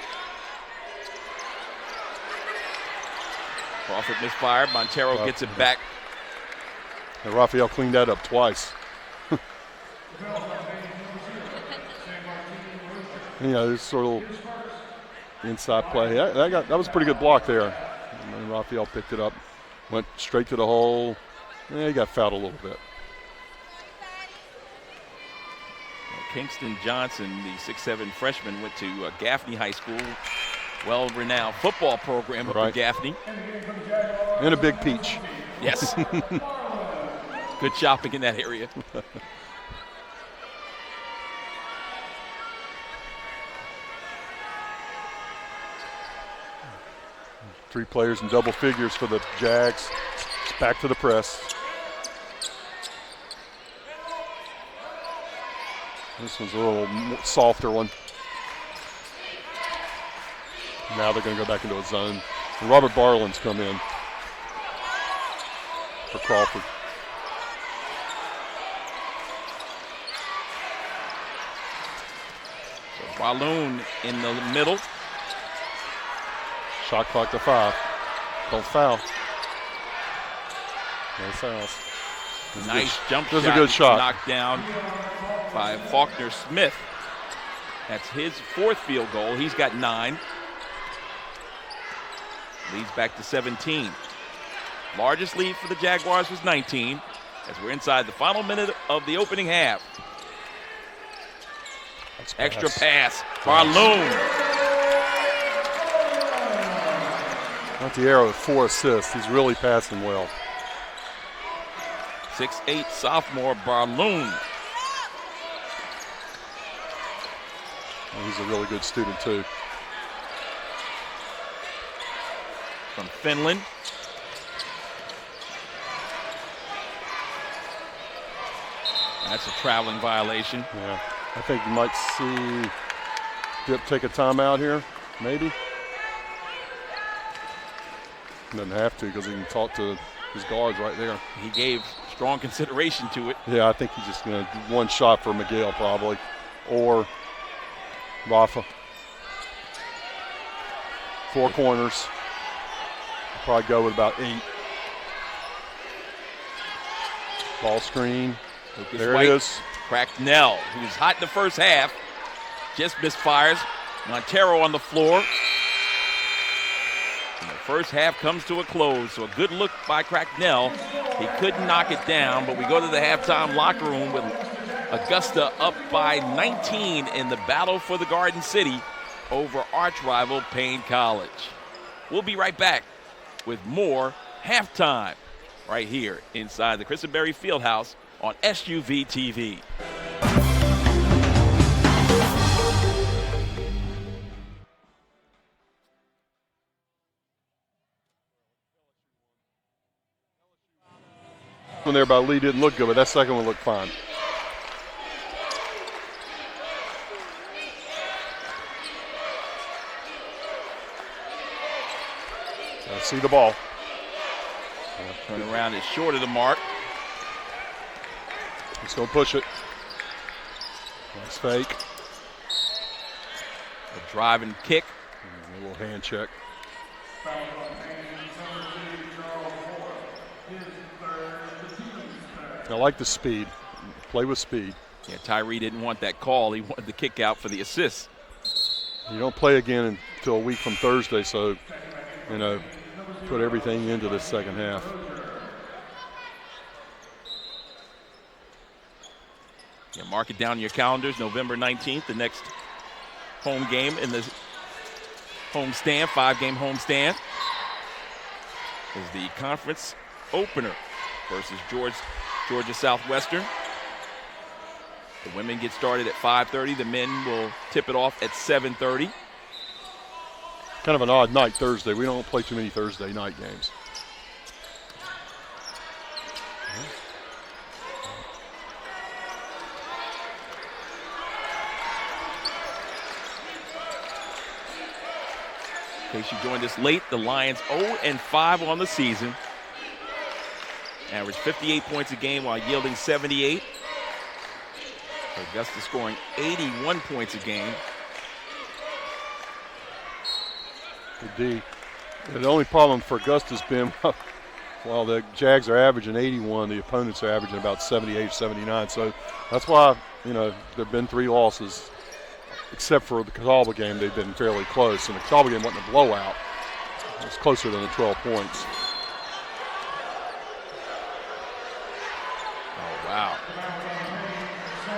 Crawford misfired. Montero gets it back. And Raphael cleaned that up twice. This sort of inside play. That was a pretty good block there. And Raphael picked it up, went straight to the hole. He got fouled a little bit. Kingston Johnson, the 6'7" freshman, went to Gaffney High School, well-renowned football program up in Gaffney. And a big peach. Yes. Good shopping in that area. Three players in double figures for the Jags. It's back to the press. This was a little softer one. Now they're going to go back into a zone. And Robert Barlin's come in for Crawford. So Walloon in the middle. Shot clock to 5. Don't foul. No fouls. Nice jump shot. This is a good shot. Knocked down by Faulkner Smith. That's his 4th field goal. He's got 9. Leads back to 17. Largest lead for the Jaguars was 19, as we're inside the final minute of the opening half. Extra pass. Barloon. Montiero with 4 assists. He's really passing well. 6'8" sophomore Barloon. He's a really good student, too. From Finland. That's a traveling violation. Yeah, I think you might see Dip take a timeout here, maybe. Doesn't have to because he can talk to his guards right there. He gave strong consideration to it. Yeah, I think he's just going to do one shot for Miguel probably, or Rafa. 4 corners. Probably go with about 8. Ball screen. Lucas There White, it is. Cracknell, who was hot in the first half, just misfires. Montero on the floor. And the first half comes to a close, so a good look by Cracknell. He couldn't knock it down, but we go to the halftime locker room with Augusta up by 19 in the battle for the Garden City over arch rival Paine College. We'll be right back with more halftime right here inside the Christenberry Fieldhouse on SUV TV. One there by Lee didn't look good, but that second one looked fine. I see the ball. Turn around is short of the mark. He's going to push it. Nice fake. A driving kick. A little hand check. I like the speed. Play with speed. Yeah, Tyree didn't want that call. He wanted the kick out for the assist. You don't play again until a week from Thursday, so, put everything into the second half. Yeah, mark it down in your calendars, November 19th, the next home game in the homestand, 5-game homestand, is the conference opener versus Georgia Southwestern. The women get started at 5:30. The men will tip it off at 7:30. Kind of an odd night Thursday. We don't play too many Thursday night games. In case you joined us late, the Lions 0-5 on the season. Average 58 points a game while yielding 78. Augusta scoring 81 points a game. Good D. The only problem for Augusta's been while the Jags are averaging 81, the opponents are averaging about 78, 79. So that's why, there have been 3 losses. Except for the Catawba game, they've been fairly close. And the Catawba game wasn't a blowout. It was closer than the 12 points. Oh, wow.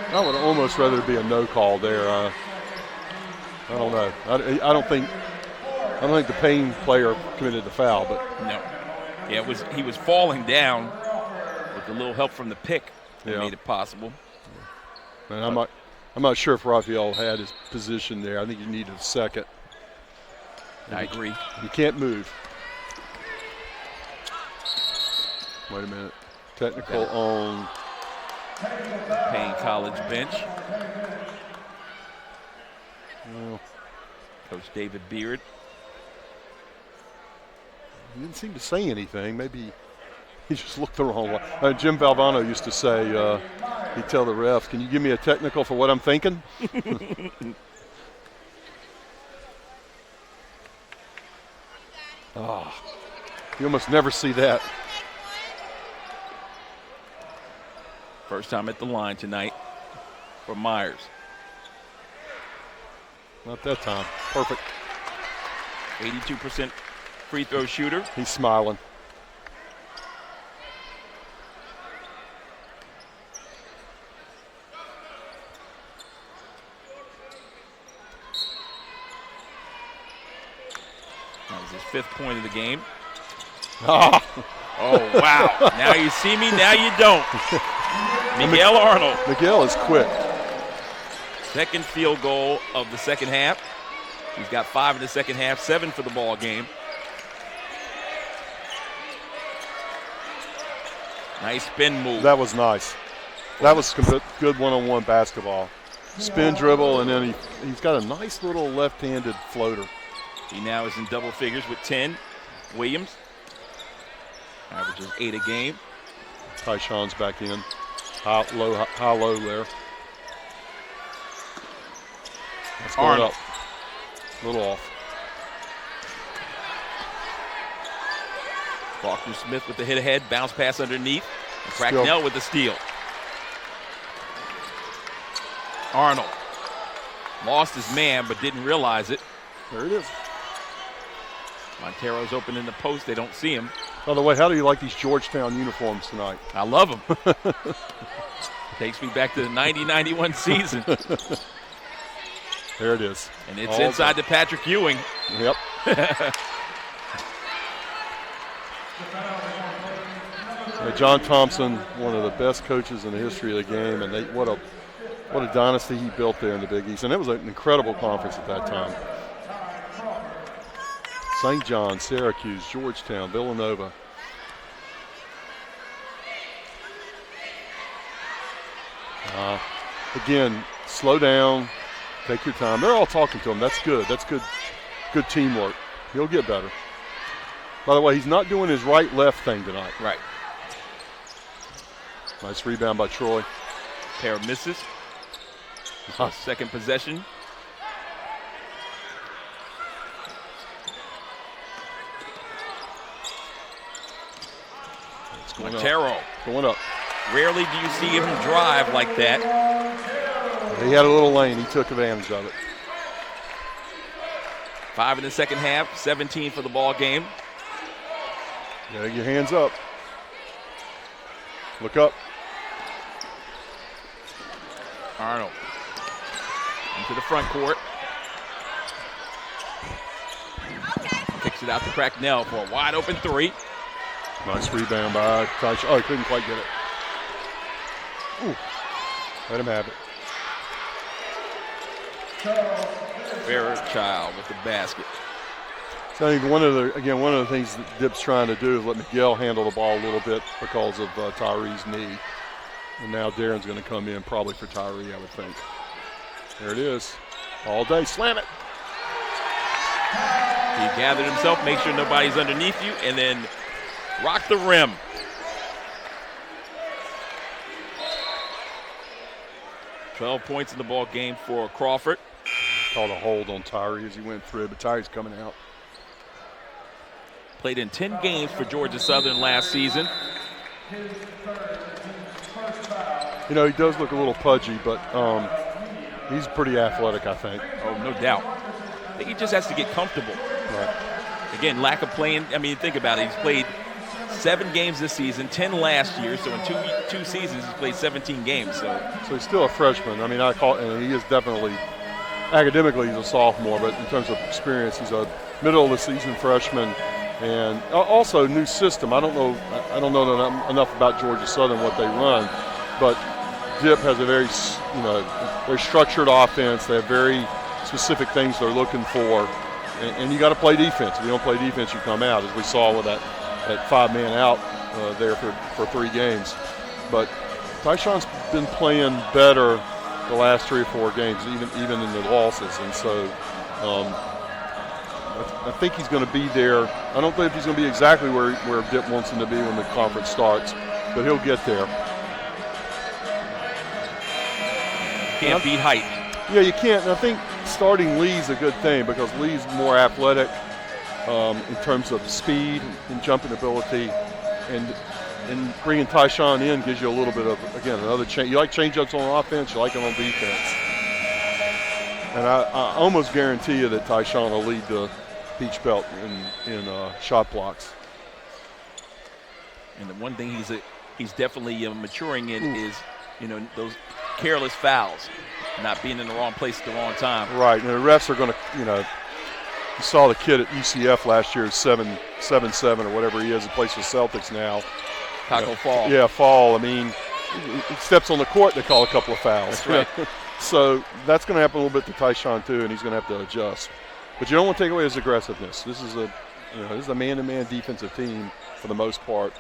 I would almost rather it be a no call there. I don't know. I don't think the Paine player committed the foul, but no. Yeah, he was falling down with a little help from the pick that made it possible. And I'm not sure if Raphael had his position there. I think you needed a second. I agree. You can't move. Wait a minute. Technical on Paine College bench. Well, Coach David Beard. He didn't seem to say anything. Maybe he just looked the wrong way. Jim Valvano used to say, he'd tell the refs, "Can you give me a technical for what I'm thinking?" You almost never see that. First time at the line tonight for Myers. Not that time. Perfect. 82% free throw shooter. He's smiling. That was his 5th point of the game. Ah. Oh, wow. Now you see me, now you don't. Miguel Arnold. Miguel is quick. 2nd field goal of the second half. He's got 5 in the second half, 7 for the ball game. Nice spin move. That was nice. That was good one-on-one basketball. Spin dribble, and then he's got a nice little left-handed floater. He now is in double figures with 10. Williams averages 8 a game. Tyshawn's back in. High, low there. That's going Arnold. up. A little off. Faulkner Smith with the hit ahead, bounce pass underneath. And Steal. Cracknell with the steal. Arnold lost his man but didn't realize it. There it is. Montero's open in the post. They don't see him. By the way, how do you like these Georgetown uniforms tonight? I love them. Takes me back to the 90-91 season. There it is. And it's inside to Patrick Ewing. Yep. John Thompson, one of the best coaches in the history of the game, and what a dynasty he built there in the Big East. And it was an incredible conference at that time. St. John, Syracuse, Georgetown, Villanova. Again, slow down, take your time. They're all talking to him. That's good. That's good teamwork. He'll get better. By the way, he's not doing his right-left thing tonight. Right. Nice rebound by Troy. Pair of misses. Second possession. Montero. Going up. Rarely do you see him drive like that. He had a little lane. He took advantage of it. 5 in the second half, 17 for the ball game. Yeah, your hands up. Look up. Arnold into the front court. Kicks it out to Cracknell for a wide open 3. Nice rebound by Tyson. Oh, he couldn't quite get it. Ooh. Let him have it. Fairchild with the basket. So I think one of the things that Dip's trying to do is let Miguel handle the ball a little bit because of Tyree's knee. And now Darren's going to come in probably for Tyree, I would think. There it is. All day. Slam it. He gathered himself, make sure nobody's underneath you, and then rock the rim. $12 points in the ball game for Crawford. Called a hold on Tyree as he went through, but Tyree's coming out. Played in 10 games for Georgia Southern last season. You know, he does look a little pudgy, but he's pretty athletic, I think. Oh, no doubt. I think he just has to get comfortable. Right. Again, lack of playing. I mean, think about it. He's played 7 games this season, 10 last year. So in two seasons, he's played 17 games. So he's still a freshman. I mean, and he is definitely, academically, he's a sophomore, but in terms of experience, he's a middle of the season freshman. And also new system. I don't know enough about Georgia Southern, what they run, but Dip has a very structured offense. They have very specific things they're looking for, and you got to play defense. If you don't play defense, you come out, as we saw with that 5-man out there for 3 games. But Tyshawn's been playing better the last 3 or 4 games, even in the losses, and so I think he's going to be there. I don't think he's going to be exactly where Dip wants him to be when the conference starts, but he'll get there. Can't beat height. Yeah, you can't. And I think starting Lee's a good thing because Lee's more athletic in terms of speed and jumping ability, and bringing Tyshawn in gives you a little bit of, again, another change. You like change-ups on offense, you like them on defense. And I almost guarantee you that Tyshawn will lead the Peach Belt in shot blocks. And the one thing he's definitely maturing in is, those careless fouls, not being in the wrong place at the wrong time. Right, and the refs are going to, You saw the kid at UCF last year, 7'7" or whatever he is, that plays for Celtics now. Taco Fall. Yeah, Fall. I mean, he steps on the court, they call a couple of fouls. That's right. So that's going to happen a little bit to Tyshawn too, and he's going to have to adjust. But you don't want to take away his aggressiveness. This is a man-to-man defensive team for the most part,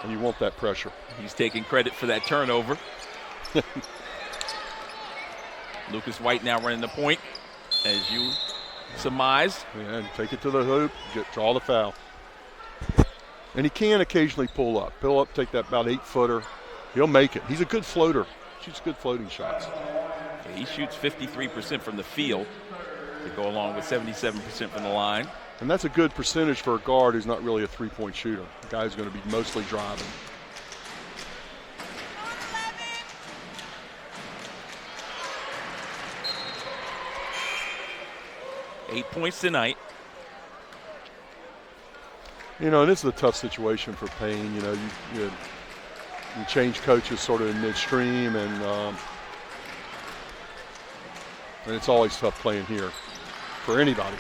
and you want that pressure. He's taking credit for that turnover. Lucas White now running the point, as you surmised. Yeah, and take it to the hoop, draw the foul. And he can occasionally pull up, take that about 8-footer. He'll make it. He's a good floater. Shoots good floating shots. Yeah, he shoots 53% from the field to go along with 77% from the line. And that's a good percentage for a guard who's not really a three-point shooter. A guy who's going to be mostly driving. Eight points tonight. You know, this is a tough situation for Paine. You know, you change coaches sort of in midstream, and it's always tough playing here for anybody.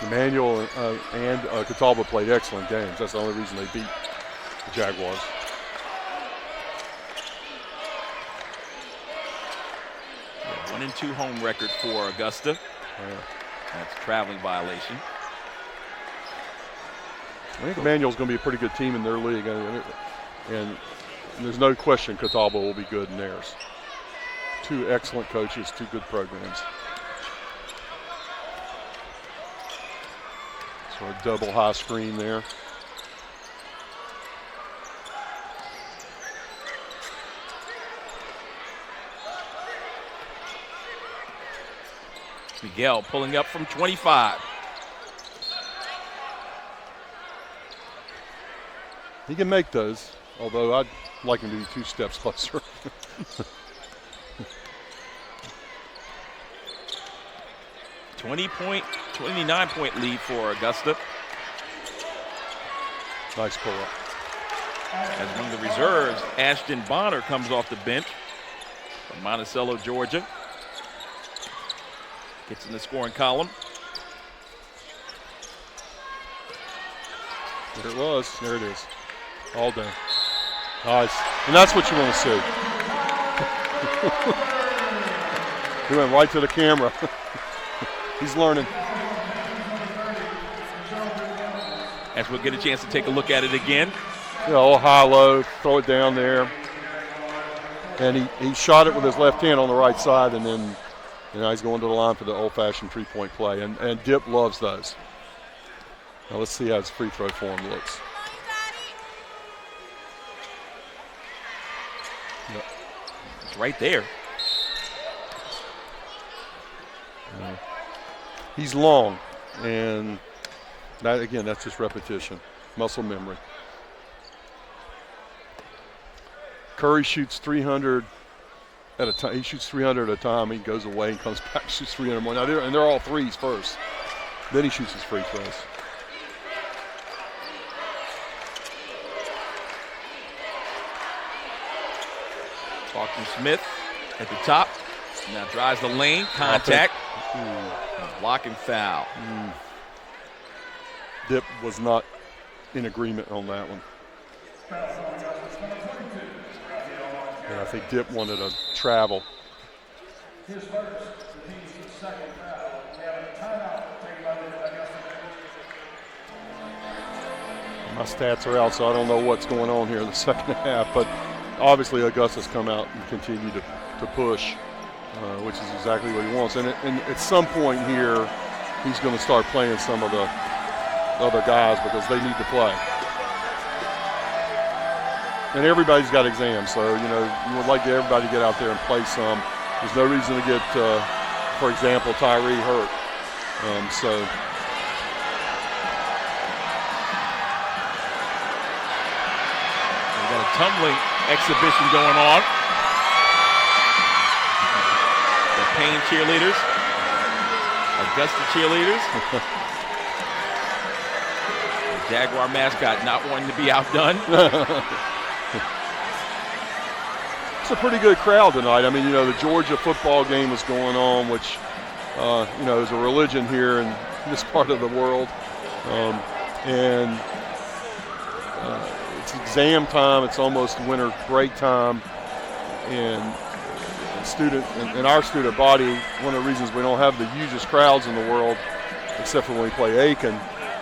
Emmanuel and Catalba played excellent games. That's the only reason they beat the Jaguars. Yeah, 1-2 home record for Augusta. Yeah. That's a traveling violation. I think Emmanuel's going to be a pretty good team in their league, and there's no question Catalba will be good in theirs. Two excellent coaches, two good programs. So a double high screen there. Miguel pulling up from 25. He can make those, although I'd like him to be 2 steps closer. 29-point lead for Augusta. Nice pull up. As one of the reserves, Ashton Bonner comes off the bench from Monticello, Georgia. Gets in the scoring column. There it was. There it is. All day. Nice. And that's what you want to see. He went right to the camera. He's learning. As we'll get a chance to take a look at it again. You know, high-low, throw it down there. And he shot it with his left hand on the right side, and then he's going to the line for the old-fashioned three-point play. And Dip loves those. Now let's see how his free throw form looks. Yep. It's right there. He's long, and that again, that's just repetition, muscle memory. Curry shoots 300 at a time. He shoots 300 at a time. He goes away and comes back, shoots 300 more. Now they're all threes first. Then he shoots his free throws. Faulkner Smith at the top. Now drives the lane, contact. Blocking foul. Dip was not in agreement on that one. Yeah, I think Dip wanted to travel. My stats are out, so I don't know what's going on here in the second half, but obviously Augusta's come out and continue to push, which is exactly what he wants. And at some point here, he's going to start playing some of the other guys because they need to play. And everybody's got exams, so, you would like everybody to get out there and play some. There's no reason to get, for example, Tyree hurt. We've got a tumbling exhibition going on. The Paine cheerleaders, Augusta cheerleaders. The Jaguar mascot not wanting to be outdone. It's a pretty good crowd tonight. I mean, the Georgia football game was going on, which, is a religion here in this part of the world. And it's exam time. It's almost winter break time. And our student body, one of the reasons we don't have the hugest crowds in the world, except for when we play Aiken,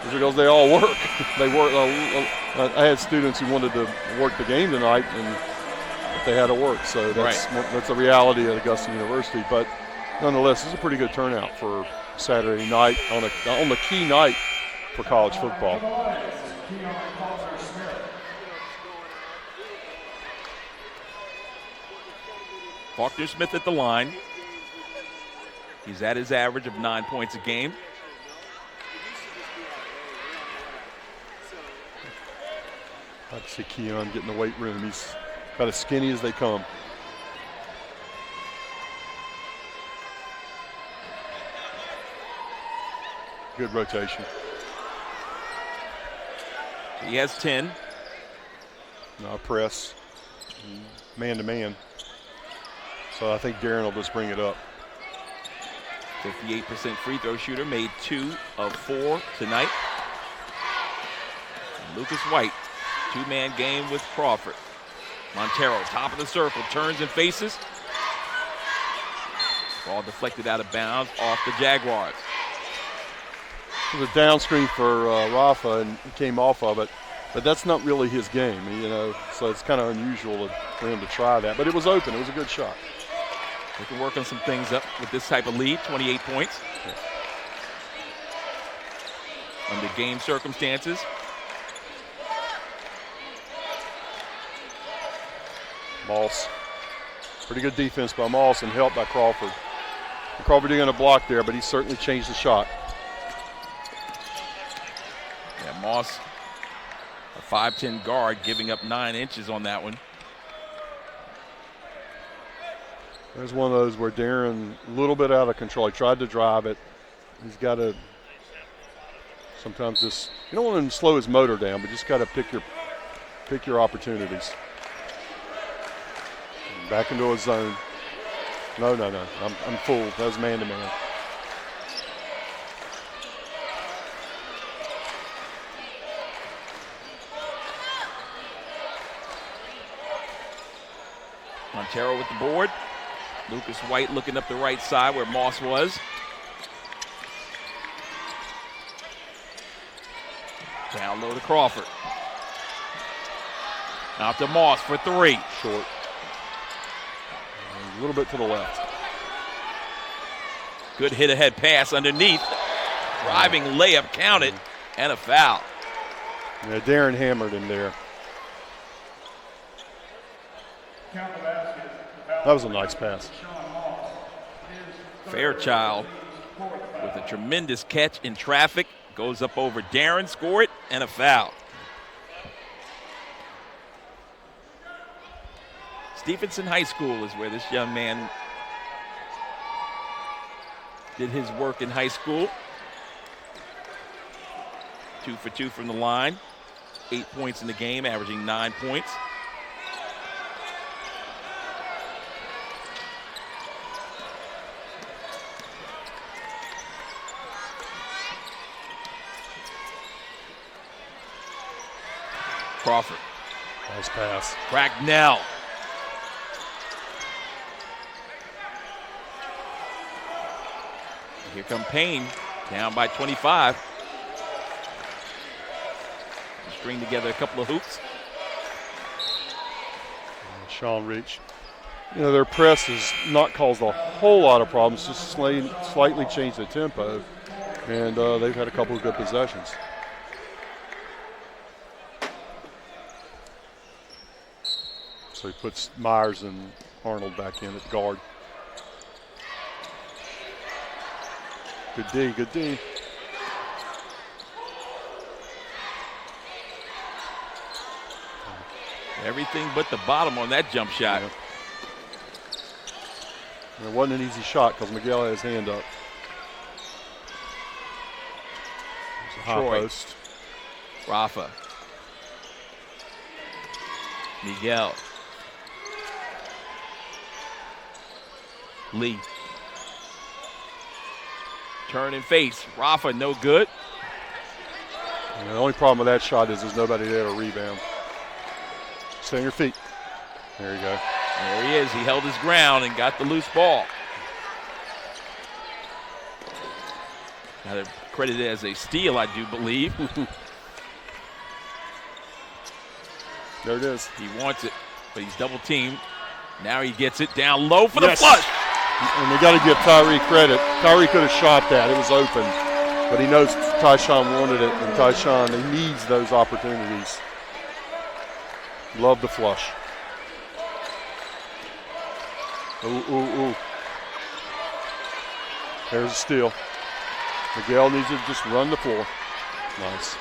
is because they all work. They work. I had students who wanted to work the game tonight, and they had to work. So that's a reality at Augusta University. But nonetheless, it's a pretty good turnout for Saturday night on the key night for college football. Faulkner Smith at the line. He's at his average of 9 points a game. I like to see Keon get in the weight room. He's about as skinny as they come. Good rotation. He has 10. Now press, man-to-man. So I think Darren will just bring it up. 58% free throw shooter, made 2 of 4 tonight. And Lucas White, two-man game with Crawford. Montero, top of the circle, turns and faces. Ball deflected out of bounds off the Jaguars. It was a down screen for Rafa, and he came off of it. But that's not really his game, so it's kind of unusual for him to try that. But it was open. It was a good shot. They can work on some things up with this type of lead, 28 points. Yeah. Under game circumstances. Moss. Pretty good defense by Moss and help by Crawford. And Crawford didn't get a block there, but he certainly changed the shot. Yeah, Moss, a 5'10" guard, giving up 9 inches on that one. There's one of those where Darren, a little bit out of control. He tried to drive it. He's got to sometimes just, you don't want him to slow his motor down, but just got to pick your opportunities. Back into a zone. No. I'm full. That was man-to-man. Montero with the board. Lucas White looking up the right side where Moss was. Down low to Crawford. Out to Moss for 3. Short. A little bit to the left. Good hit ahead pass underneath. Driving layup counted and a foul. Yeah, Darren hammered him there. That was a nice pass. Fairchild with a tremendous catch in traffic. Goes up over Darren, score it, and a foul. Stephenson High School is where this young man did his work in high school. 2 for 2 from the line. 8 points in the game, averaging 9 points. Crawford. Nice pass. Cracknell. Here come Paine, down by 25. String together a couple of hoops. Sean Reach. Their press has not caused a whole lot of problems, just slightly changed the tempo, and they've had a couple of good possessions. So he puts Myers and Arnold back in at guard. Good D. Everything but the bottom on that jump shot. Yeah. And it wasn't an easy shot because Miguel had his hand up. There's a high post. Lee. Turn and face. Rafa, no good. And the only problem with that shot is there's nobody there to rebound. Stay on your feet. There you go. There he is. He held his ground and got the loose ball. Got it credited as a steal, I do believe. There it is. He wants it, but he's double teamed. Now he gets it down low for the flush. And we got to give Tyree credit. Tyree could have shot that. It was open. But he knows Tyshawn wanted it, and Tyshawn, he needs those opportunities. Love the flush. Ooh, ooh, ooh. There's a steal. Miguel needs to just run the floor. Nice.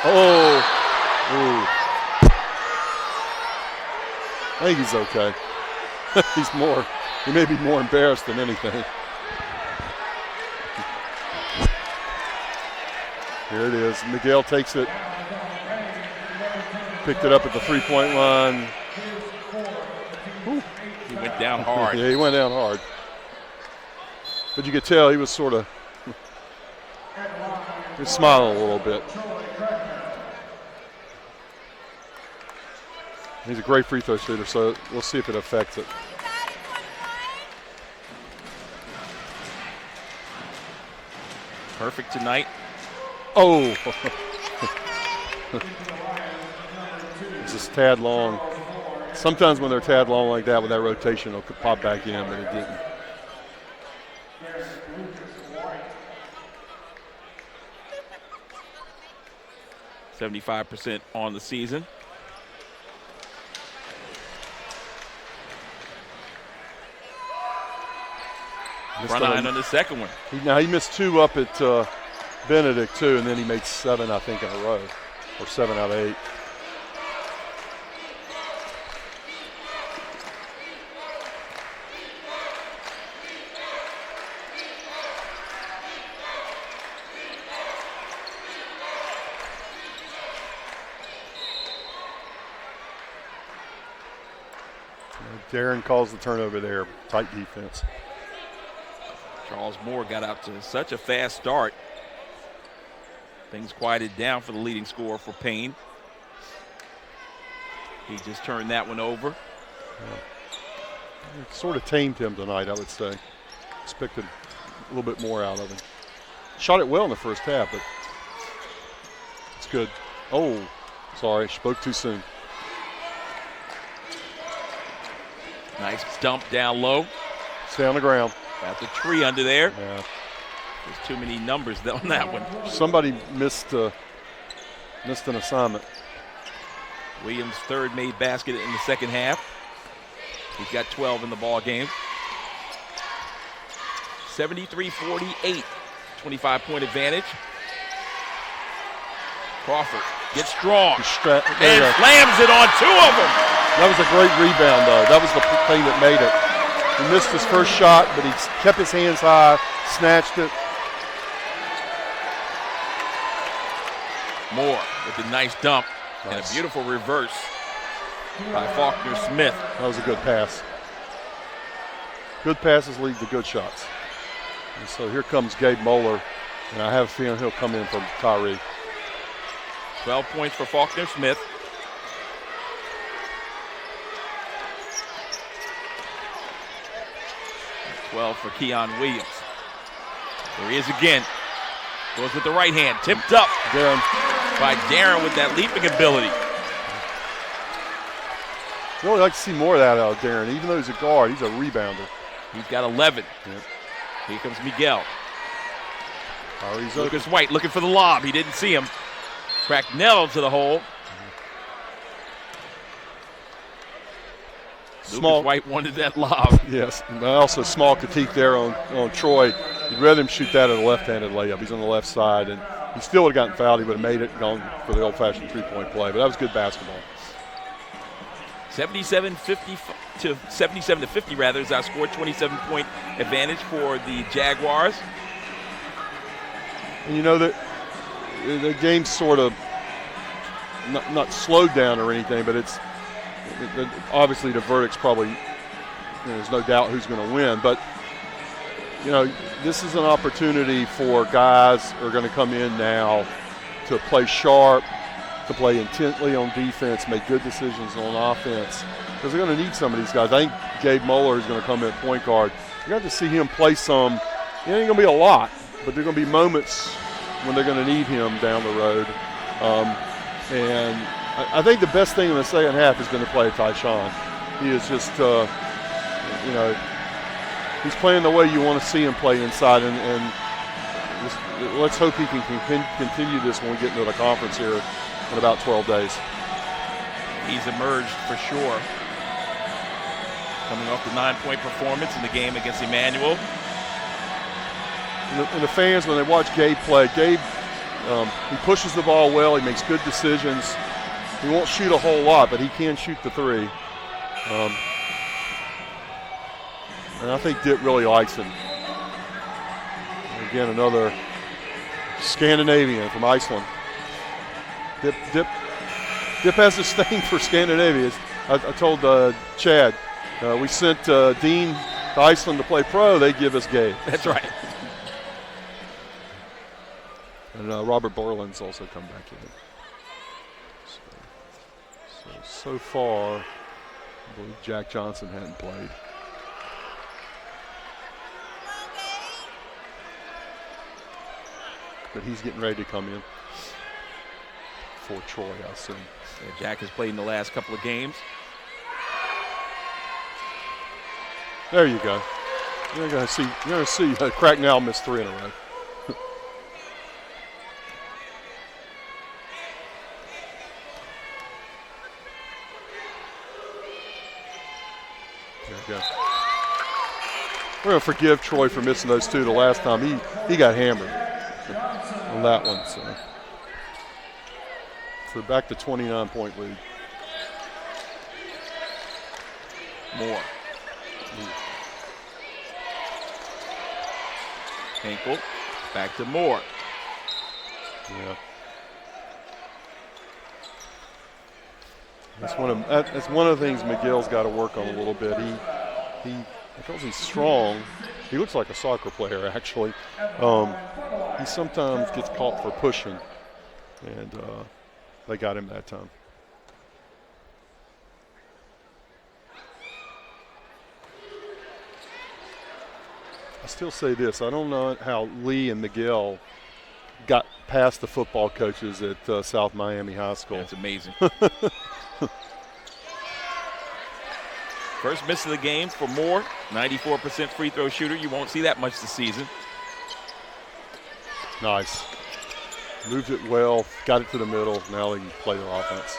Oh! Ooh. I think he's okay. He may be more embarrassed than anything. Here it is. Miguel takes it. Picked it up at the three-point line. Whew. He went down hard. Yeah, he went down hard. But you could tell he was sort of smiling a little bit. He's a great free throw shooter, so we'll see if it affects it. Perfect tonight. Oh! It's just tad long. Sometimes when they're tad long like that with that rotation, it'll pop back in, but it didn't. %75% on the season. Front line on the second one. Now he missed two up at Benedict too, and then he made 7, I think, in a row, or 7 out of 8. Darren calls the turnover there. Tight defense. Charles Moore got out to such a fast start. Things quieted down for the leading scorer for Paine. He just turned that one over. Yeah. It sort of tamed him tonight, I would say. Expected a little bit more out of him. Shot it well in the first half, but it's good. Oh, sorry, spoke too soon. Nice dump down low. Stay on the ground. Got the tree under there. Yeah. There's too many numbers on that one. Somebody missed an assignment. Williams' third made basket in the second half. He's got 12 in the ball game. 73-48, 25-point advantage. Crawford gets strong and slams it on 2 of them. That was a great rebound, though. That was the thing that made it. He missed his first shot, but he kept his hands high, snatched it. Moore with a nice dump and a beautiful reverse by Faulkner Smith. That was a good pass. Good passes lead to good shots. And so here comes Gabe Moeller, and I have a feeling he'll come in from Tyree. 12 points for Faulkner Smith. For Keon Williams. There he is again. Goes with the right hand. Tipped up by Darren with that leaping ability. You really like to see more of that out of Darren. Even though he's a guard, he's a rebounder. He's got 11. Yep. Here comes Miguel. Lucas open. White looking for the lob. He didn't see him. Cracknell to the hole. Lucas White wanted that lob. Yes, and also small critique there on Troy. You'd rather him shoot that at a left-handed layup. He's on the left side, and he still would have gotten fouled. He would have made it, gone for the old-fashioned three-point play. But that was good basketball. 77-50 rather is our score. 27-point advantage for the Jaguars. And you know that the game's sort of not slowed down or anything, but obviously the verdict's probably, there's no doubt who's going to win. But you know, this is an opportunity for guys who are going to come in now to play sharp, to play intently on defense, make good decisions on offense, because they're going to need some of these guys. I think Gabe Mueller is going to come in at point guard. You got to see him play some. It ain't going to be a lot, but there are going to be moments when they're going to need him down the road. And I think the best thing in the second half is going to play Tyshawn. He is just, you know, he's playing the way you want to see him play inside, and let's hope he can continue this when we get into the conference here in about 12 days. He's emerged for sure. Coming off the 9-point performance in the game against Emmanuel. And the fans, when they watch Gabe play, Gabe, he pushes the ball well. He makes good decisions. He won't shoot a whole lot, but he can shoot the three. And I think Dip really likes him. And again, another Scandinavian from Iceland. Dip has this thing for Scandinavia. I told Chad, we sent Dean to Iceland to play pro. They give us Gabe. That's right. And Robert Borland's also come back in. So far, I believe Jack Johnson hadn't played. But he's getting ready to come in for Troy, I assume. Yeah, Jack has played in the last couple of games. There you go. You're going to see Cracknell miss 3 in a row. There you go. We're going to forgive Troy for missing those 2 the last time. He got hammered on that one. So back to 29-point lead. Moore. Hinkle. Back to Moore. Yeah. That's one of the things Miguel's got to work on a little bit. Because he's strong, he looks like a soccer player actually. He sometimes gets caught for pushing, and they got him that time. I still say this: I don't know how Lee and Miguel got past the football coaches at South Miami High School. That's amazing. First miss of the game for Moore, 94% free throw shooter. You won't see that much this season. Nice. Moved it well, got it to the middle. Now they can play their offense.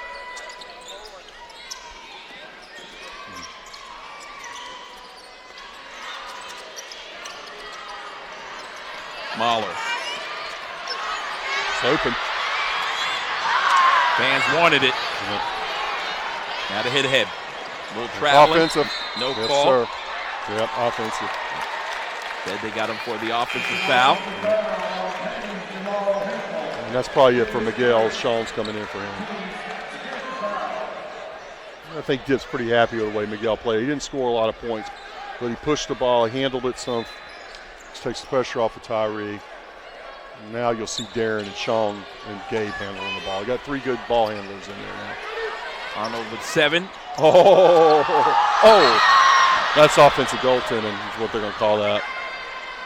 Mahler. It's open. Fans wanted it. Yep. Now to hit ahead. A little traveling. Offensive. No yes, call. Sir. Yep, offensive. Said they got him for the offensive foul. And that's probably it for Miguel. Sean's coming in for him. I think Dip's pretty happy with the way Miguel played. He didn't score a lot of points, but he pushed the ball, he handled it some, just takes the pressure off of Tyree. And now you'll see Darren and Sean and Gabe handling the ball. You got 3 good ball handlers in there now. Arnold with 7. Oh, that's offensive goaltending is what they're going to call that.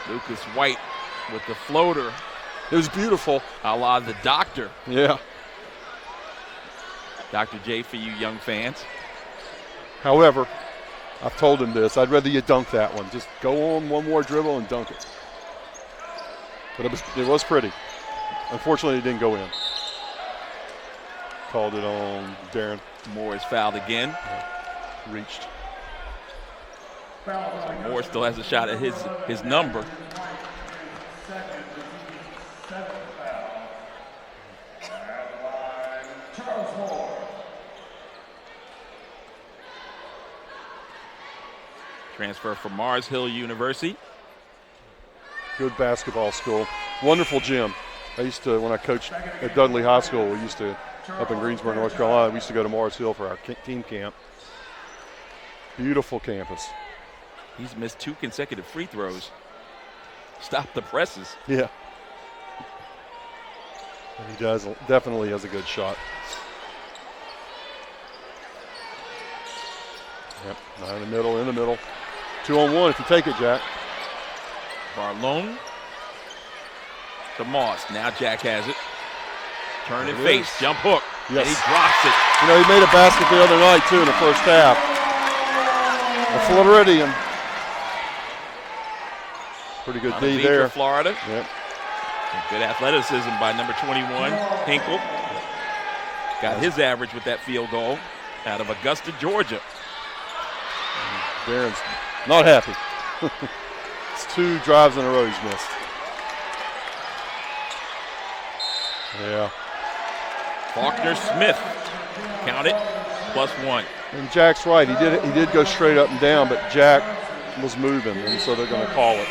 Lucas White with the floater. It was beautiful. A la the doctor. Yeah. Dr. J for you young fans. However, I've told him this. I'd rather you dunk that one. Just go on one more dribble and dunk it. But it was pretty. Unfortunately, it didn't go in. Called it on Darren. Moore is fouled again. Yeah. Reached. So Moore still has a shot at his number. Transfer from Mars Hill University. Good basketball school. Wonderful gym. I used to, when I coached at Dudley High School, we used to, up in Greensboro, North Carolina, we used to go to Mars Hill for our team camp. Beautiful campus. He's missed 2 consecutive free throws. stop the presses. Yeah. And he definitely has a good shot. Yep, in the middle. 2-on-1 if you take it, Jack. Barlone to Moss. Now Jack has it. Turn and face, jump hook. Yes. And he drops it. You know, he made a basket the other night, too, in the first half. A Floridian. Pretty good D there. Florida. Yep. Good athleticism by number 21, Hinkle. Got his average with that field goal out of Augusta, Georgia. Darren's not happy. It's 2 drives in a row he's missed. Yeah. Faulkner Smith, count it, +1. And Jack's right. He did go straight up and down, but Jack was moving, and so they're going to call it.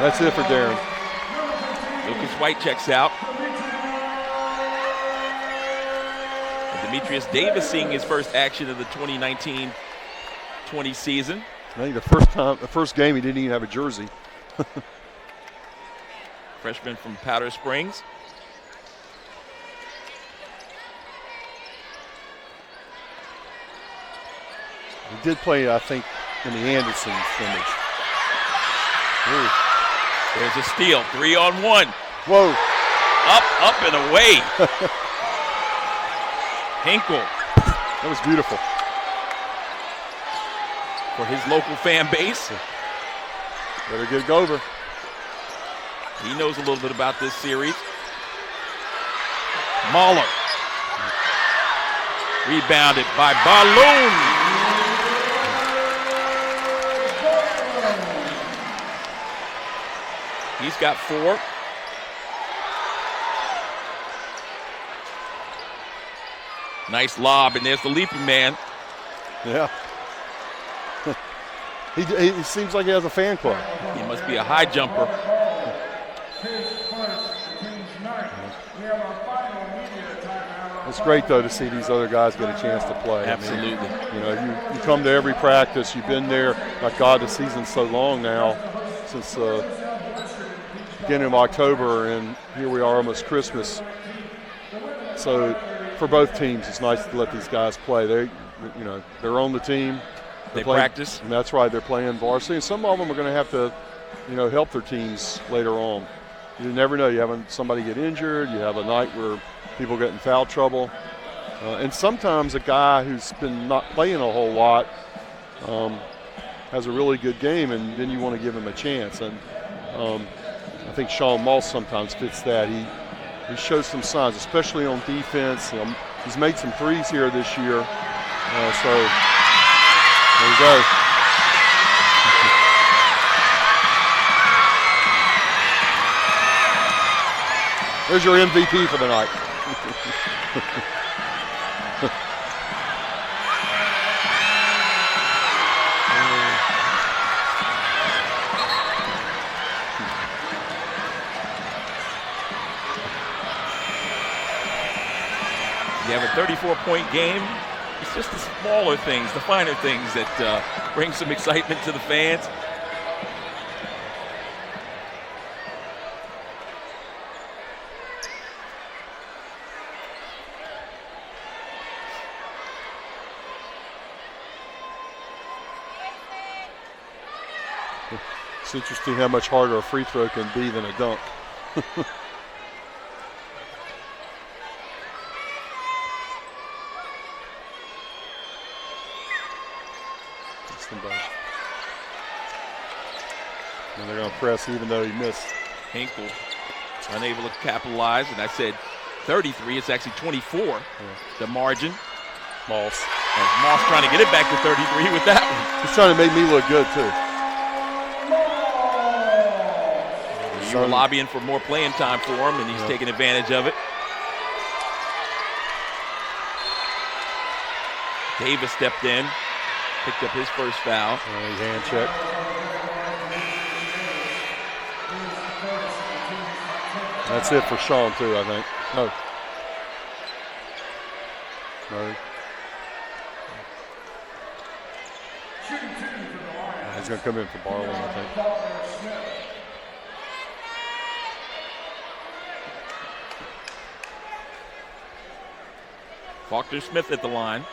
That's it for Darren. Lucas White checks out. And Demetrius Davis seeing his first action of the 2019-20 season. I think the first game he didn't even have a jersey. Freshman from Powder Springs. He did play, I think, in the Anderson scrimmage. Ooh. There's a steal, 3-on-1. Whoa. Up and away. Hinkle. That was beautiful. For his local fan base. Better get it over. He knows a little bit about this series. Mahler. Rebounded by Balloon. He's got 4. Nice lob, and there's the leaping man. Yeah. He seems like he has a fan club. He must be a high jumper. It's great, though, to see these other guys get a chance to play. Absolutely. I mean, you know, you come to every practice. You've been there. My God, the season's so long now, since beginning of October, and here we are almost Christmas. So for both teams, it's nice to let these guys play. They're on the team. They practice. And that's right. They're playing varsity, and some of them are going to have to, help their teams later on. You never know. You have somebody get injured. You have a night where people get in foul trouble, and sometimes a guy who's been not playing a whole lot has a really good game, and then you want to give him a chance. And I think Sean Moss sometimes fits that. He shows some signs, especially on defense. He's made some threes here this year, so there you go. There's your MVP for the night. You have a 34-point game. It's just the smaller things, the finer things that bring some excitement to the fans. It's interesting how much harder a free throw can be than a dunk. And they're going to press even though he missed. Hinkle unable to capitalize, and I said 33. It's actually 24, the margin. Moss. And Moss trying to get it back to 33 with that one. He's trying to make me look good, too. You were lobbying for more playing time for him, and he's taking advantage of it. Davis stepped in, picked up his first foul. Hand check. That's it for Sean, too, I think. No. He's going to come in for Barlin, I think. Faulkner Smith at the line.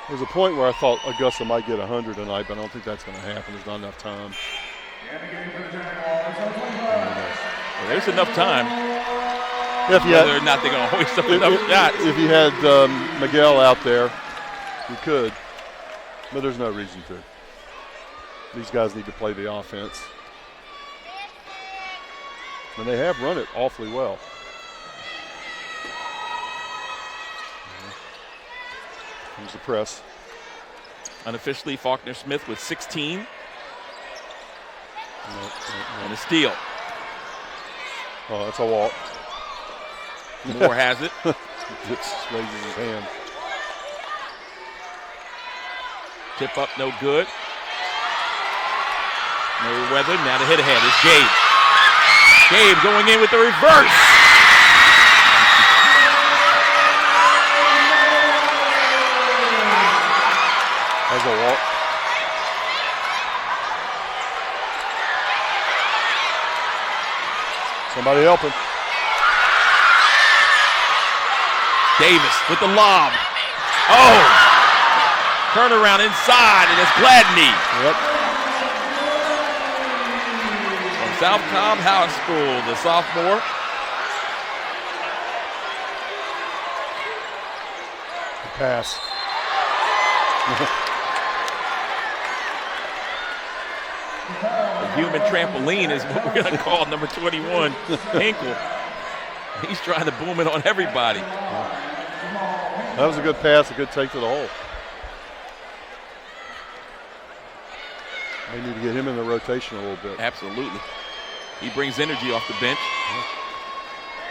There's a point where I thought Augusta might get 100 tonight, but I don't think that's going to happen. There's not enough time. Well, there's enough time. Whether or not they're going to hoist up enough shots. If you had Miguel out there, you could. But there's no reason to. These guys need to play the offense. And they have run it awfully well. Here's the press. Unofficially, Faulkner Smith with 16. No. And a steal. Oh, that's a walk. Moore has it. Just raises his hand. Tip up, no good. Merriweather, now the hit ahead is Gabe. Gabe going in with the reverse. That's a walk. Somebody help him. Davis with the lob. Oh! Turnaround inside, and it's Gladney. Yep. From South Cobb High School, the sophomore. The pass. The human trampoline is what we're going to call number 21, Hinkle. He's trying to boom it on everybody. That was a good pass, a good take to the hole. They need to get him in the rotation a little bit. Absolutely. He brings energy off the bench.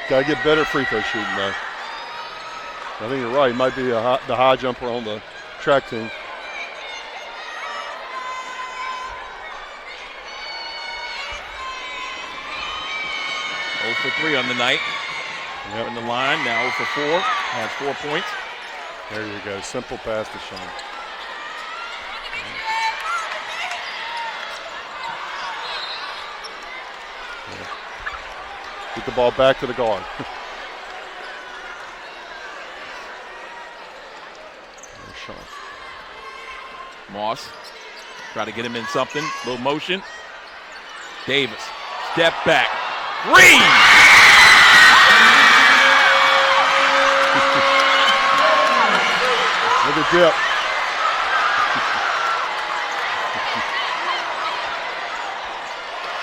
Got to get better free throw shooting, though. I think you're right. He might be the high jumper on the track team. Oh for 3 on the night. Yep. On the line, now 0 for 4. Has 4 points. There you go. Simple pass to Sean. Get the ball back to the guard. There's Sean. Moss, try to get him in something. Little motion. Davis, step back. 3! Look at Dip.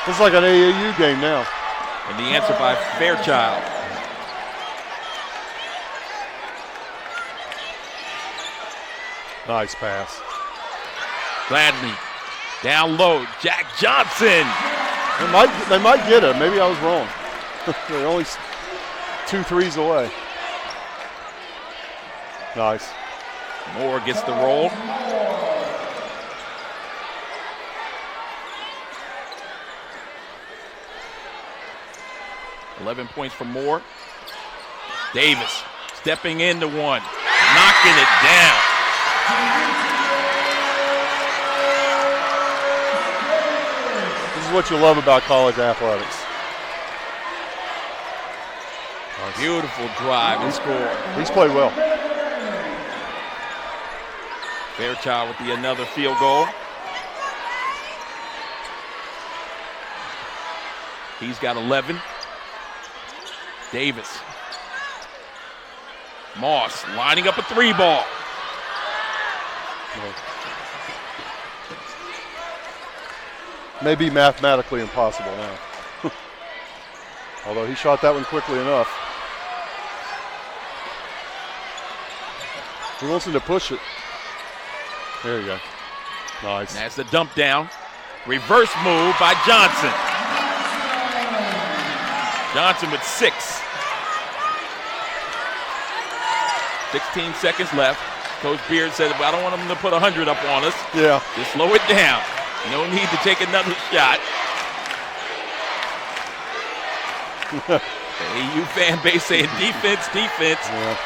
This is like an AAU game now. And the answer by Fairchild. Nice pass. Gladney, down low, Jack Johnson. They might get it. Maybe I was wrong. They're only 2 threes away. Nice. Moore gets the roll. .11 points for Moore. Davis stepping into one, knocking it down. This is what you love about college athletics. Nice. Beautiful drive and score. He's played well. Fairchild with another field goal. He's got 11. Davis. Moss lining up a 3-ball. Maybe mathematically impossible now. Although he shot that one quickly enough. He wants him to push it. There you go. Nice. That's the dump down. Reverse move by Johnson. Johnson with 6. 16 seconds left. Coach Beard said, well, I don't want him to put 100 up on us. Yeah. Just slow it down. No need to take another shot. The AU fan base saying defense, defense. Yeah.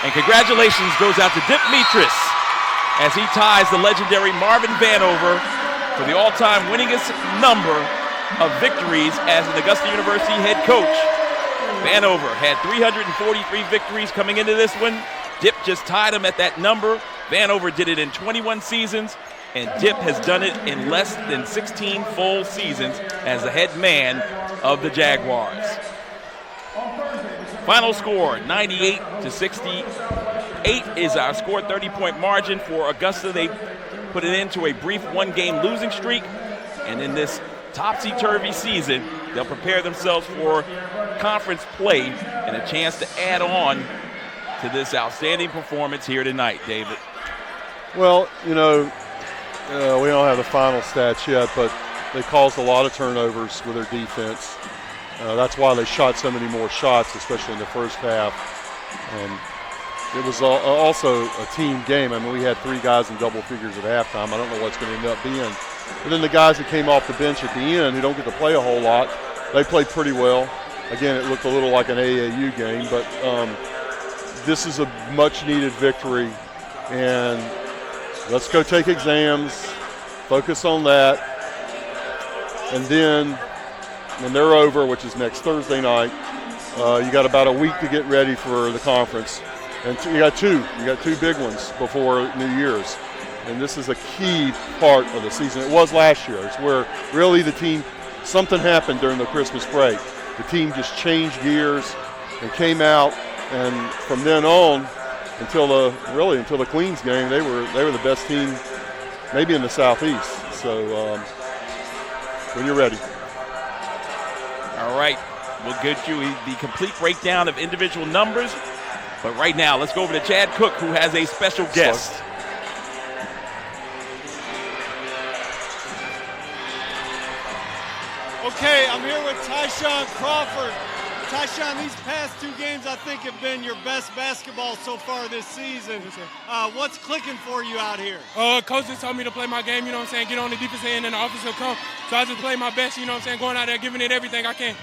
And congratulations goes out to Dip Mitris. as he ties the legendary Marvin Vanover for the all-time winningest number of victories as an Augusta University head coach. Vanover had 343 victories coming into this one. Dip just tied him at that number. Vanover did it in 21 seasons, and Dip has done it in less than 16 full seasons as the head man of the Jaguars. Final score, 98-68 is our score, 30-point margin for Augusta. They put it into a brief one-game losing streak, and in this topsy-turvy season, they'll prepare themselves for conference play and a chance to add on to this outstanding performance here tonight, David. Well, we don't have the final stats yet, but they caused a lot of turnovers with their defense. That's why they shot so many more shots, especially in the first half. It was also a team game. I mean, we had 3 guys in double figures at halftime. I don't know what's going to end up being. But then the guys that came off the bench at the end who don't get to play a whole lot, they played pretty well. Again, it looked a little like an AAU game, but this is a much-needed victory. And let's go take exams, focus on that, and then when they're over, which is next Thursday night, you got about a week to get ready for the conference. And you got two big ones before New Year's. And this is a key part of the season. It was last year. It's where really the team, something happened during the Christmas break. The team just changed gears and came out, and from then on until the Queens game, they were the best team maybe in the Southeast. So when you're ready. All right, we'll get you the complete breakdown of individual numbers. But right now, let's go over to Chad Cook, who has a special guest. Okay, I'm here with Tyshawn Crawford. Tyshawn, these past 2 games I think have been your best basketball so far this season. What's clicking for you out here? Coach just told me to play my game, get on the defensive end and the offense will come. So I just play my best, going out there, giving it everything I can.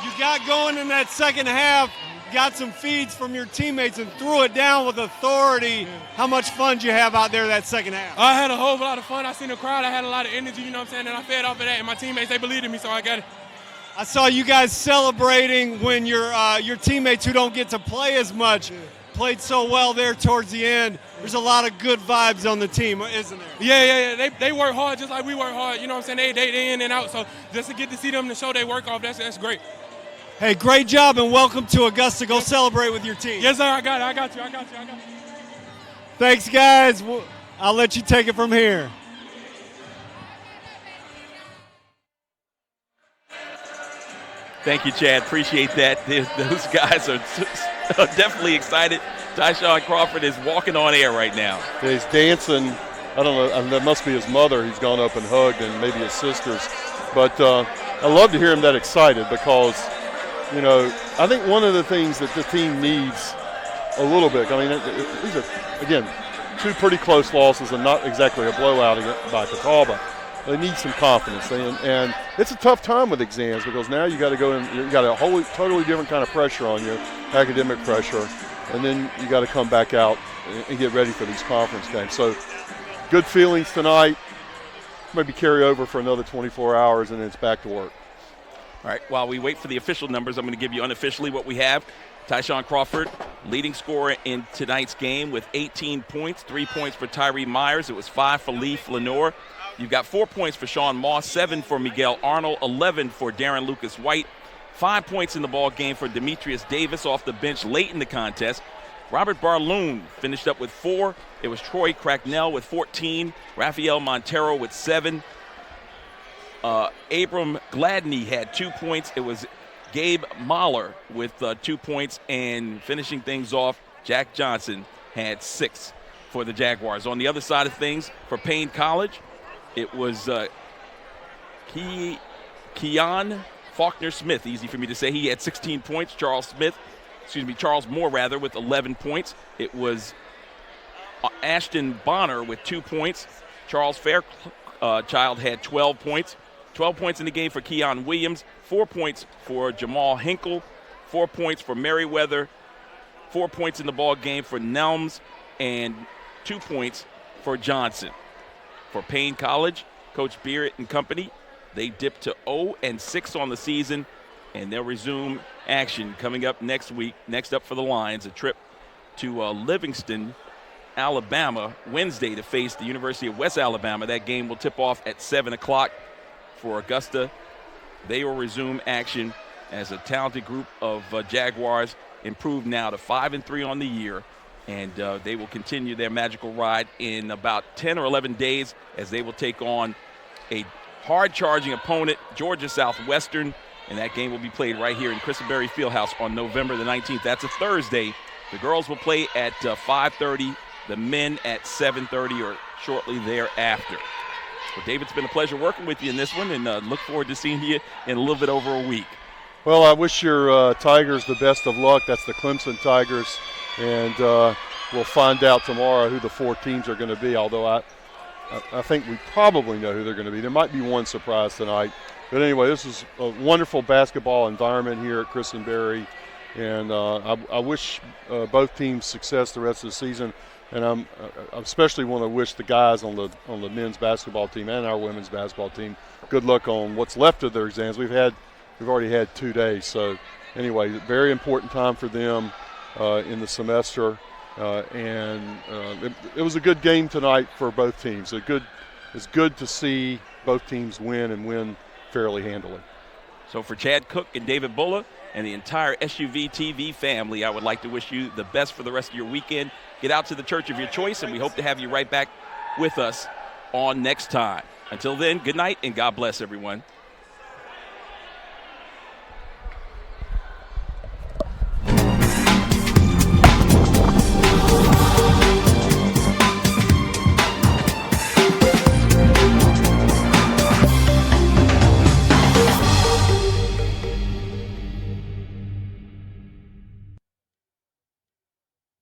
You got going in that second half, got some feeds from your teammates and threw it down with authority. Yeah. How much fun did you have out there that second half? I had a whole lot of fun. I seen the crowd. I had a lot of energy, and I fed off of that. And my teammates, they believed in me, so I got it. I saw you guys celebrating when your teammates who don't get to play as much played so well there towards the end. There's a lot of good vibes on the team, isn't there? Yeah. They work hard just like we work hard. They in and out. So just to get to see them to show they work off, that's great. Hey, great job and welcome to Augusta. Go celebrate with your team. Yes, sir. I got you. Thanks, guys. I'll let you take it from here. Thank you, Chad. Appreciate that. Those guys are definitely excited. Tyshawn Crawford is walking on air right now. Yeah, he's dancing. I don't know. That must be his mother. He's gone up and hugged, and maybe his sisters. But I love to hear him that excited because, I think one of the things that the team needs a little bit, these are, again, 2 pretty close losses and not exactly a blowout by Catawba. They need some confidence, and it's a tough time with exams because now you got to go in. You got a totally different kind of pressure on you, academic pressure, and then you got to come back out and get ready for these conference games. So, good feelings tonight. Maybe carry over for another 24 hours, and then it's back to work. All right. While we wait for the official numbers, I'm going to give you unofficially what we have. Tyshawn Crawford, leading scorer in tonight's game with 18 points, 3 points for Tyree Myers. It was 5 for Leaf Lenore. You've got 4 points for Sean Moss, 7 for Miguel Arnold, 11 for Darren Lucas White, 5 points in the ball game for Demetrius Davis off the bench late in the contest. Robert Barloon finished up with 4. It was Troy Cracknell with 14, Rafael Montero with 7. Abram Gladney had 2 points. It was Gabe Mahler with 2 points, and finishing things off, Jack Johnson had 6 for the Jaguars. On the other side of things, for Paine College, it was Keon Faulkner-Smith, easy for me to say. He had 16 points. Charles Moore with 11 points. It was Ashton Bonner with 2 points. Charles Fairchild had 12 points. 12 points in the game for Keon Williams, 4 points for Jamal Hinkle, 4 points for Merriweather, 4 points in the ball game for Nelms, and 2 points for Johnson. For Paine College, Coach Beard and company, they dipped to 0-6 on the season, and they'll resume action coming up next week. Next up for the Lions, a trip to Livingston, Alabama, Wednesday to face the University of West Alabama. That game will tip off at 7 o'clock. For Augusta, they will resume action as a talented group of Jaguars, improved now to 5-3 on the year, and they will continue their magical ride in about 10 or 11 days as they will take on a hard-charging opponent, Georgia Southwestern, and that game will be played right here in Christenberry Fieldhouse on November the 19th. That's a Thursday. The girls will play at 5:30, the men at 7:30 or shortly thereafter. Well, David, it's been a pleasure working with you in this one, and look forward to seeing you in a little bit over a week. Well, I wish your Tigers the best of luck. That's the Clemson Tigers, and we'll find out tomorrow who the 4 teams are going to be, although I think we probably know who they're going to be. There might be one surprise tonight. But anyway, this is a wonderful basketball environment here at Christenberry, and I wish both teams success the rest of the season. And I especially want to wish the guys on the men's basketball team and our women's basketball team good luck on what's left of their exams. We've already had 2 days. So anyway, very important time for them in the semester. It was a good game tonight for both teams. It's good to see both teams win and win fairly handily. So for Chad Cook and David Bulla and the entire SUV TV family, I would like to wish you the best for the rest of your weekend. Get out to the church of your choice, and we hope to have you right back with us on next time. Until then, good night and God bless everyone.